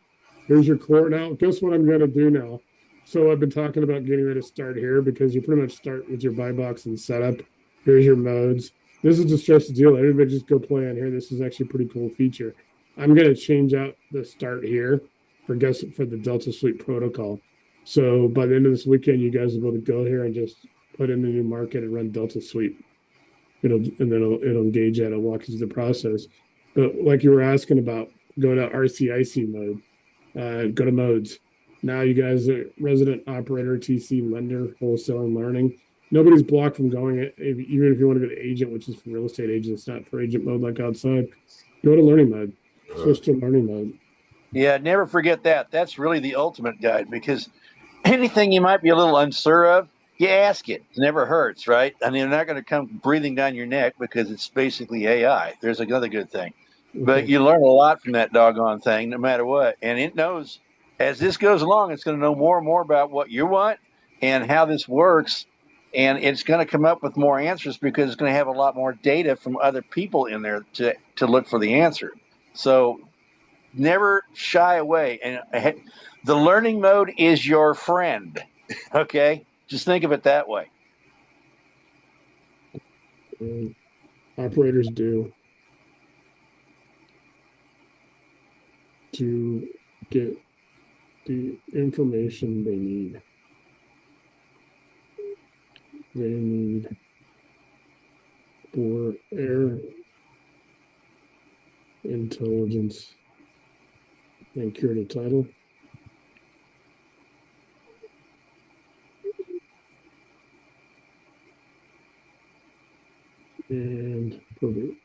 Here's your core. Now, guess what I'm going to do now? So I've been talking about getting ready to start here because you pretty much start with your BuyBox and setup. Here's your modes. This is Distress Deal. Everybody just go play on here. This is actually a pretty cool feature. I'm going to change out the start here for the Delta Suite protocol. So by the end of this weekend, you guys will be able to go here and just put in the new market and run Delta Suite. It'll engage that. It'll walk you through the process. But like you were asking about, go to RCIC mode, go to modes. Now you guys are resident operator, TC, lender, wholesale, and learning. Nobody's blocked from going it, even if you want to go to agent, which is for real estate agents, not for agent mode like outside. Go to learning mode. Switch to learning mode. Yeah, never forget that. That's really the ultimate guide, because anything you might be a little unsure of, you ask it. It never hurts, right? I mean, they're not going to come breathing down your neck because it's basically AI. There's another good thing. But Okay. you learn a lot from that doggone thing, no matter what. And it knows, as this goes along, it's going to know more and more about what you want and how this works. And it's going to come up with more answers because it's going to have a lot more data from other people in there to look for the answer. So never shy away. And the learning mode is your friend. Okay, just think of it that way. Operators do to get the information they need. They need for air intelligence and curative title. And probate.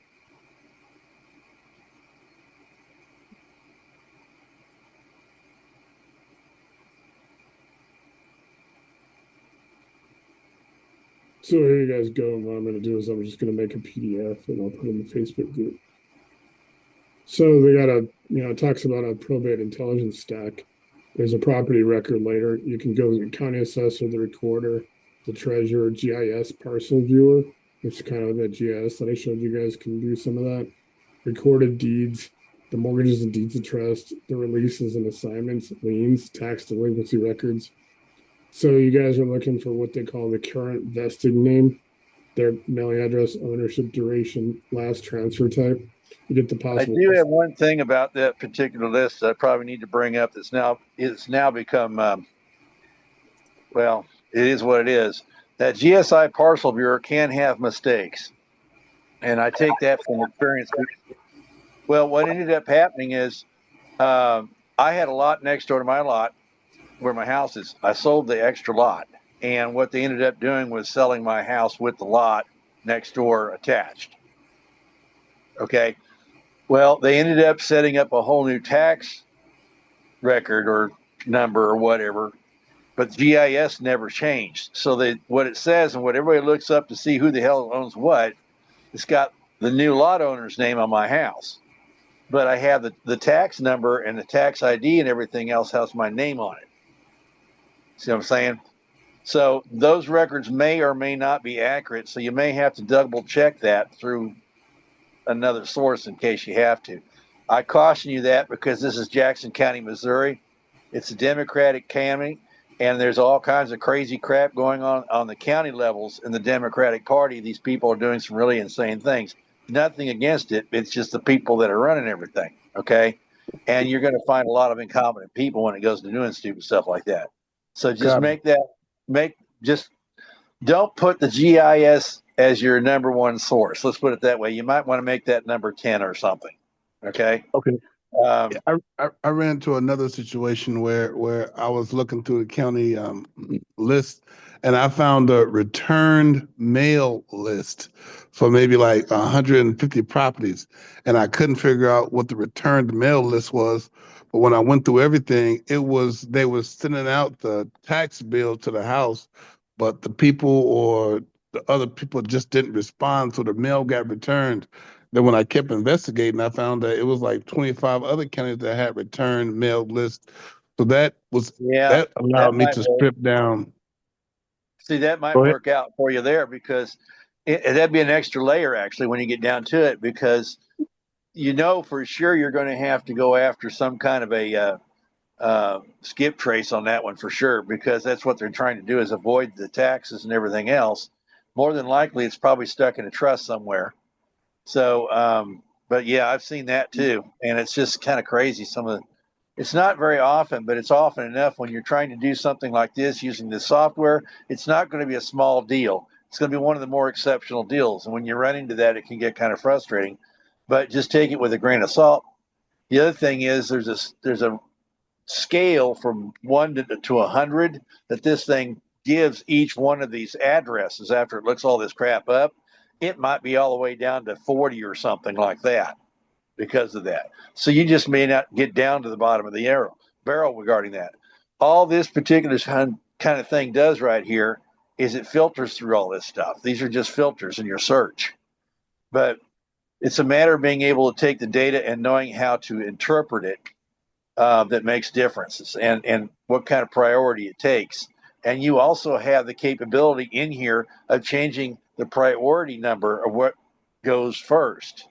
So here you guys go. And what I'm going to do is I'm just going to make a PDF and I'll put it in the Facebook group. So they got it talks about a probate intelligence stack. There's a property record later. You can go to the county assessor, the recorder, the treasurer, GIS parcel viewer, which is kind of the GIS that I showed you guys can do some of that. Recorded deeds, the mortgages and deeds of trust, the releases and assignments, liens, tax delinquency records. So you guys are looking for what they call the current vesting name, their mailing address, ownership, duration, last transfer type. You get the I possible. do have one thing about that particular list that I probably need to bring up. It's now become well, it is what it is. That GSI parcel viewer can have mistakes, and I take that from experience. Well, what ended up happening is I had a lot next door to my lot where my house is. I sold the extra lot, and what they ended up doing was selling my house with the lot next door attached. Okay. Well, they ended up setting up a whole new tax record or number or whatever, but GIS never changed. So what it says and what everybody looks up to see who the hell owns what, it's got the new lot owner's name on my house. But I have the tax number and the tax ID and everything else has my name on it. See what I'm saying? So those records may or may not be accurate. So you may have to double check that through another source in case you have to. I caution you that because this is Jackson County, Missouri. It's a Democratic county, and there's all kinds of crazy crap going on the county levels in the Democratic Party. These people are doing some really insane things. Nothing against it. It's just the people that are running everything. Okay. And you're going to find a lot of incompetent people when it goes to doing stupid stuff like that. So just just don't put the GIS as your number one source. Let's put it that way. You might want to make that number 10 or something. Okay. Okay. I ran into another situation where I was looking through the county list, and I found a returned mail list for maybe like 150 properties, and I couldn't figure out what the returned mail list was. But when I went through everything, they were sending out the tax bill to the house, but the people or the other people just didn't respond, so the mail got returned. Then when I kept investigating, I found that it was like 25 other counties that had returned mail lists. So that allowed me to strip down. See, that might work out for you there because that'd be an extra layer actually when you get down to it, because for sure you're going to have to go after some kind of a skip trace on that one for sure, because that's what they're trying to do is avoid the taxes and everything else. More than likely, it's probably stuck in a trust somewhere. So, but yeah, I've seen that too, and it's just kind of crazy. Some of It's not very often, but it's often enough when you're trying to do something like this using the software. It's not going to be a small deal. It's going to be one of the more exceptional deals. And when you run into that, it can get kind of frustrating, but just take it with a grain of salt. The other thing is there's a scale from 1 to 100 that this thing gives each one of these addresses after it looks all this crap up. It might be all the way down to 40 or something like that because of that. So you just may not get down to the bottom of the barrel regarding that. All this particular kind of thing does right here is it filters through all this stuff. These are just filters in your search. But it's a matter of being able to take the data and knowing how to interpret it that makes differences and what kind of priority it takes. And you also have the capability in here of changing the priority number of what goes first.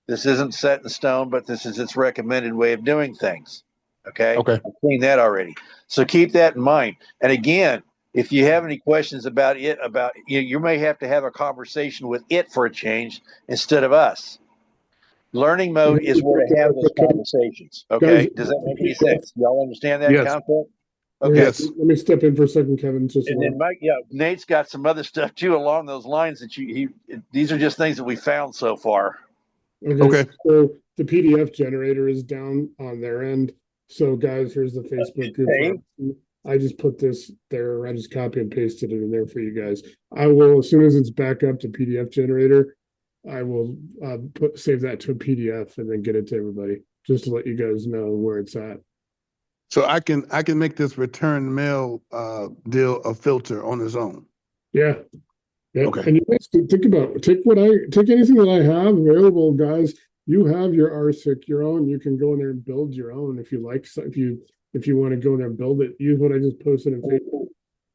This isn't set in stone, but this is its recommended way of doing things. Okay. Okay. I've seen that already. So keep that in mind. And again, if you have any questions about it, you may have to have a conversation with it for a change instead of us. Learning mode is where to have those conversations. Okay. Does that make any sense? Y'all understand that concept? Okay. Yes. Let me step in for a second, Kevin. And then Mike, Nate's got some other stuff too along those lines that these are just things that we found so far. Okay. So the PDF generator is down on their end. So guys, here's the Facebook group. Okay. I just put this there. I just copy and pasted it in there for you guys. I will, as soon as it's back up to PDF generator, I will save that to a PDF and then get it to everybody, just to let you guys know where it's at. So I can make this return mail deal a filter on its own. Yeah. Yeah. Okay. And you guys can think about take anything that I have available, guys. You have your RCIC, your own. You can go in there and build your own if you like. So if you want to go in there and build it, use what I just posted in Facebook.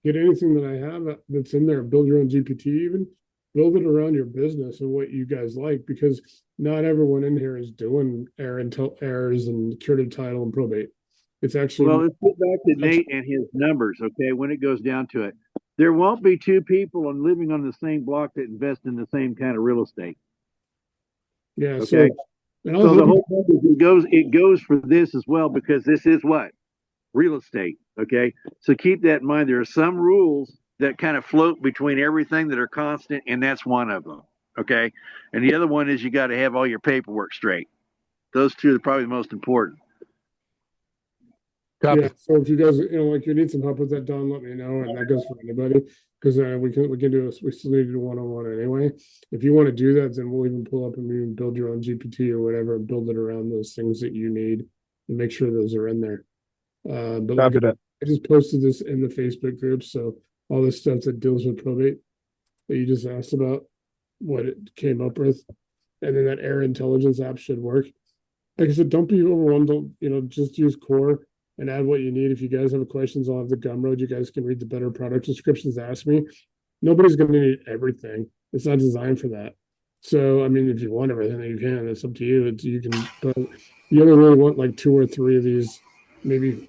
Get anything that I have that's in there. Build your own GPT, even build it around your business and what you guys like, because not everyone in here is doing errors and curative title and probate. It's actually let's get back to Nate and his numbers. Okay, when it goes down to it, there won't be two people living on the same block that invest in the same kind of real estate. Yeah. Okay. So the whole thing it goes for this as well, because this is what? Real estate. Okay. So keep that in mind. There are some rules that kind of float between everything that are constant, and that's one of them. Okay. And the other one is you got to have all your paperwork straight. Those two are probably the most important. Copy. Yeah, so if you guys, like you need some help with that, Don, let me know, and that goes for anybody, because we can do this. We still need to do one-on-one anyway. If you want to do that, then we'll even pull up and even build your own GPT or whatever, and build it around those things that you need, and make sure those are in there. But like I just posted this in the Facebook group, so all this stuff that deals with probate that you just asked about, what it came up with, and then that Air Intelligence app should work. Like I said, don't be overwhelmed. Don't just use Core and add what you need. If you guys have questions, I'll have the Gumroad. You guys can read the better product descriptions. Ask me. Nobody's going to need everything. It's not designed for that. So, I mean, if you want everything, you can. It's up to you. You can, but you only really want like 2 or 3 of these, maybe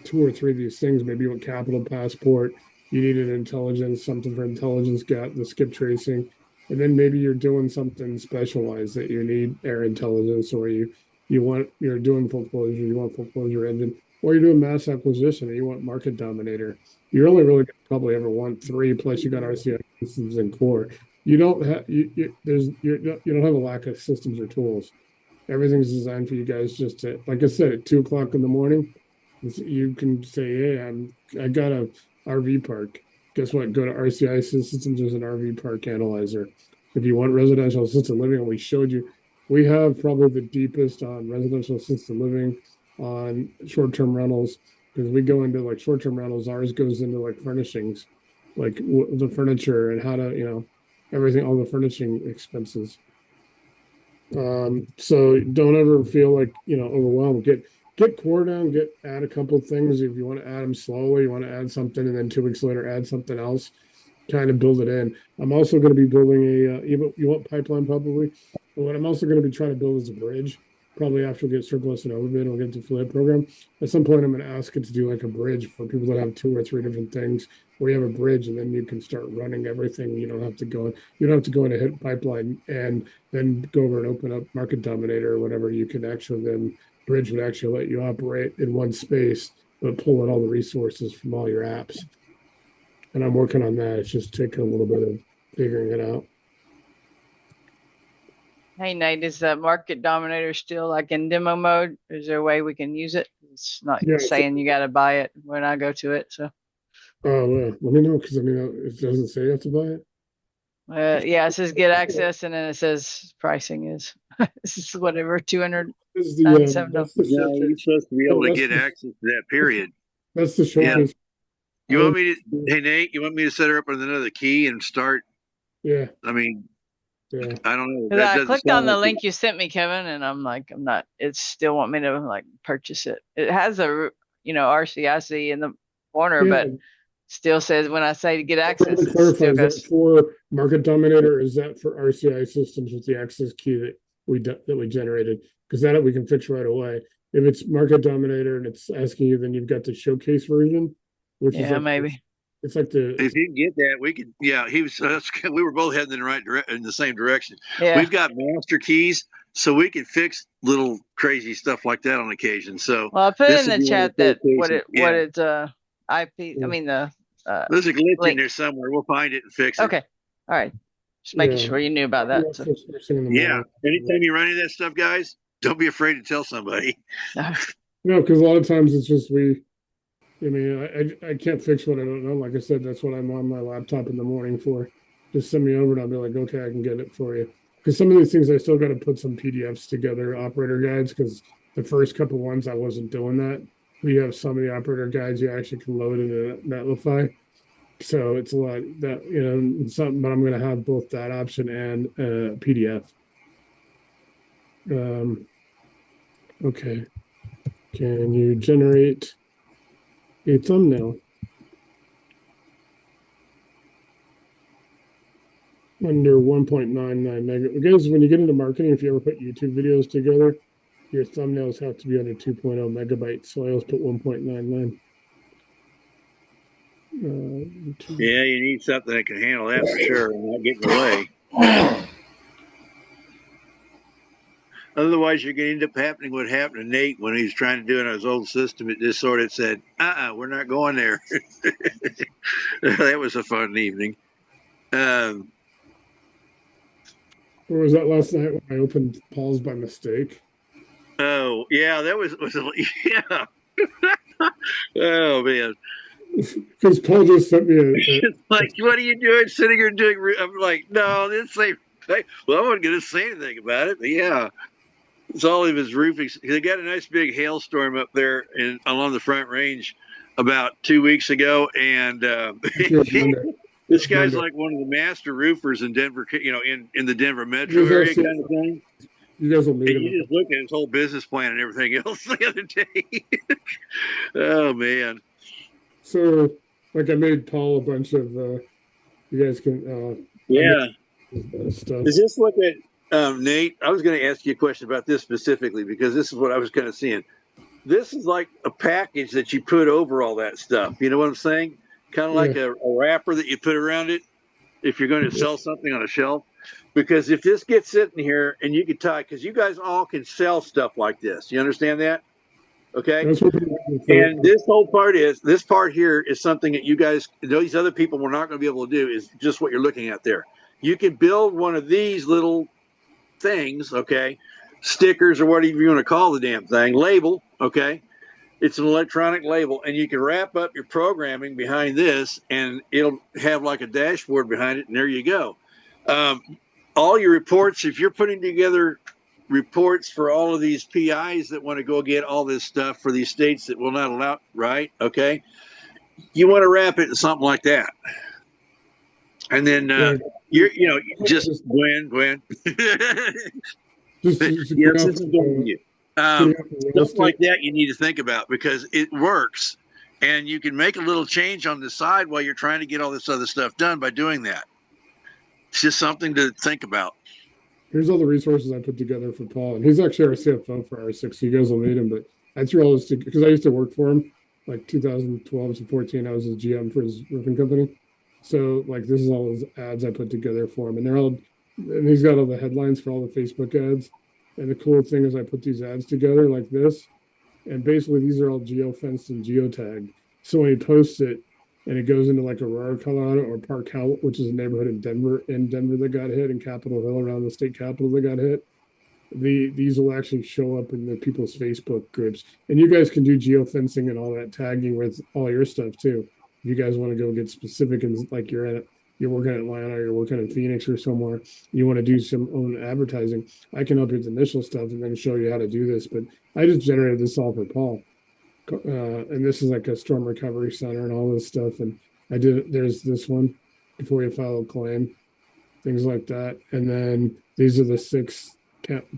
2 or 3 of these things. Maybe you want capital passport. You need an intelligence, something for intelligence, got the skip tracing. And then maybe you're doing something specialized that you need air intelligence, or you're doing foreclosure, you want foreclosure engine, or you're doing mass acquisition and you want market dominator. You're only really probably ever want 3, plus you got RCIC systems and core. You don't have you don't have a lack of systems or tools. Everything's designed for you guys just to, like I said, at 2:00 in the morning, you can say, hey, I got a RV park. Guess what? Go to RCIC Systems. There's an RV park analyzer. If you want residential assisted living, and we showed you, we have probably the deepest on residential assisted living, on short-term rentals, because we go into like short-term rentals. Ours goes into like furnishings, like the furniture and how to, everything, all the furnishing expenses. So don't ever feel like, overwhelmed. Get core down, add a couple of things. If you want to add them slowly, you want to add something, and then 2 weeks later add something else, kind of build it in. I'm also going to be building you want pipeline probably, but what I'm also going to be trying to build is a bridge. Probably after we get surplus and overbid, and we'll get to affiliate program. At some point, I'm going to ask it to do like a bridge for people that have 2 or 3 different things, where you have a bridge, and then you can start running everything. You don't have to go in a hit pipeline and then go over and open up Market Dominator or whatever. You can actually then bridge would actually let you operate in one space, but pull in all the resources from all your apps. And I'm working on that. It's just taking a little bit of figuring it out. Hey Nate, is that market dominator still like in demo mode? Is there a way we can use it? It's not Yeah, saying you got to buy it when I go to it. So, yeah. Let me know, because I mean, it doesn't say you have to buy it. yeah, it says get access, and then it says pricing is this is whatever $297. This is that's the No, you're showcase. supposed to be able to That's get the- access to that period. That's the showcase. You want me to, hey Nate, you want me to set her up with another key and start? Yeah, I mean, yeah. I don't know. 'Cause That I doesn't clicked sound on the like link you sent me, Kevin, and I'm like, I'm not. It still want me to like purchase it. It has a RCIC in the corner, Yeah. but still says when I say to get Let access, me it clarify, still is that goes. for Market Dominator, or is that for RCI systems with the access key that we generated? Because that we can fix right away. If it's Market Dominator and it's asking you, then you've got the showcase version, which is Yeah, like maybe. it's like the if you can get that, we could. Yeah, he was. We were both heading in the right in the same direction. Yeah. We've got master keys, so we can fix little crazy stuff like that on occasion. So Well, I put this in would the be one of chat the that first what cases. it's IP. I mean the There's a glitch in link. there somewhere. We'll find it and fix it. Okay. All right. Just making Yeah. sure you knew about that. So. first thing in the Yeah. morning. Anytime you run into that stuff, guys, don't be afraid to tell somebody. No, because a lot of times it's just I mean, I can't fix what I don't know. Like I said, that's what I'm on my laptop in the morning for. Just send me over and I'll be like, okay, I can get it for you. Because some of these things I still got to put some PDFs together, operator guides, because the first couple ones I wasn't doing that. We have some of the operator guides you actually can load into Netlify. So it's a lot that, something, but I'm going to have both that option and PDF. Okay. Can you generate a thumbnail under 1.99 mega? Because when you get into marketing, if you ever put YouTube videos together, your thumbnails have to be under 2.0 megabytes. So I always put 1.99. Yeah, you need something that can handle that for sure and not get in the way. Otherwise, you're going to end up happening what happened to Nate when he was trying to do it on his old system. It just sort of said, we're not going there. That was a fun evening. Or was that last night when I opened Paul's by mistake? Oh, yeah, that was yeah. Oh, man. Because Paul just sent me a Like, what are you doing sitting here doing? I'm like, no, this ain't. Well, I wasn't going to say anything about it, but yeah. It's all of his roofing. They got a nice big hailstorm up there along the Front Range about 2 weeks ago, and this guy's like one of the master roofers in Denver, in the Denver metro area kind of thing. You guys will meet And him. you just look at his whole business plan and everything else the other day. Oh man! So, like, I made Paul a bunch of. You guys can. Yeah. Stuff. Is this what that Nate? I was going to ask you a question about this specifically because this is what I was kind of seeing. This is like a package that you put over all that stuff. You know what I'm saying? Kind of like a wrapper that you put around it if you're going to sell something on a shelf. Because if this gets sitting here and you can tie, because you guys all can sell stuff like this. You understand that? Okay. And this part here is something that you guys, these other people were not going to be able to do, is just what you're looking at there. You can build one of these little things, okay, stickers or whatever you want to call the damn thing, label, okay. It's an electronic label, and you can wrap up your programming behind this, and it'll have like a dashboard behind it, and there you go. All your reports, if you're putting together reports for all of these PIs that want to go get all this stuff for these states that will not allow, right? Okay. You want to wrap it in something like that. And then just Gwen. Stuff like that you need to think about because it works. And you can make a little change on the side while you're trying to get all this other stuff done by doing that. It's just something to think about. Here's all the resources I put together for Paul. And he's actually our CFO for R6. So you guys will meet him. But I threw all this because I used to work for him like 2012 to 14. I was his GM for his roofing company. So like this is all his ads I put together for him. And and he's got all the headlines for all the Facebook ads. And the cool thing is I put these ads together like this, and basically these are all geofenced and geotagged. So when he posts it and it goes into like Aurora, Colorado, or Park Hill, which is a neighborhood in Denver that got hit, and Capitol Hill around the state capitol that got hit, these will actually show up in the people's Facebook groups. And you guys can do geofencing and all that tagging with all your stuff too. If you guys want to go get specific and like you're working in Atlanta, or you're working in Phoenix or somewhere, you want to do some own advertising, I can help you with the initial stuff and then show you how to do this. But I just generated this all for Paul. And this is like a storm recovery center and all this stuff. And there's this one before you file a claim, things like that. And then these are the 6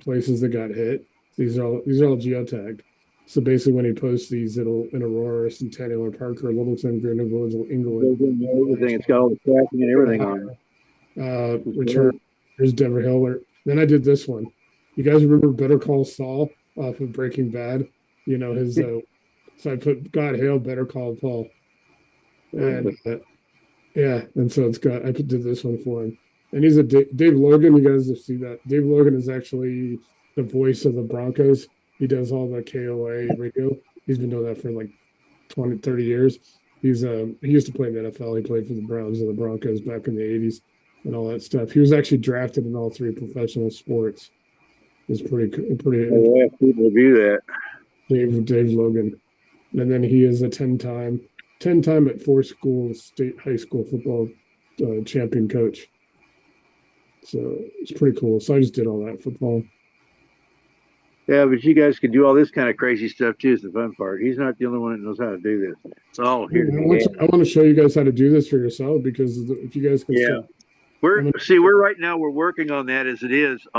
places that got hit. These are all geotagged. So basically, when he posts these, it'll in Aurora, Centennial, Parker, Littleton, Greenwood Village, Inglewood. Everything. It's got all the tracking and everything on it. Return. Here's Denver Hill. Then I did this one. You guys remember Better Call Saul off of Breaking Bad? You know his. So I put God Hail, Better Call Paul. And yeah, and so I did this one for him. And he's a Dave Logan. You guys have seen that. Dave Logan is actually the voice of the Broncos. He does all the KOA radio. He's been doing that for like 20, 30 years. He used to play in the NFL. He played for the Browns and the Broncos back in the 80s and all that stuff. He was actually drafted in all 3 professional sports. It's pretty. I have people do that. Dave Logan. And then he is a 10-time at 4 schools, state high school football champion coach. So it's pretty cool. So I just did all that for Paul. Yeah, but you guys can do all this kind of crazy stuff too. Is the fun part. He's not the only one that knows how to do this. It's all here. I want to show you guys how to do this for yourself, because if you guys can we're right now we're working on that as it is on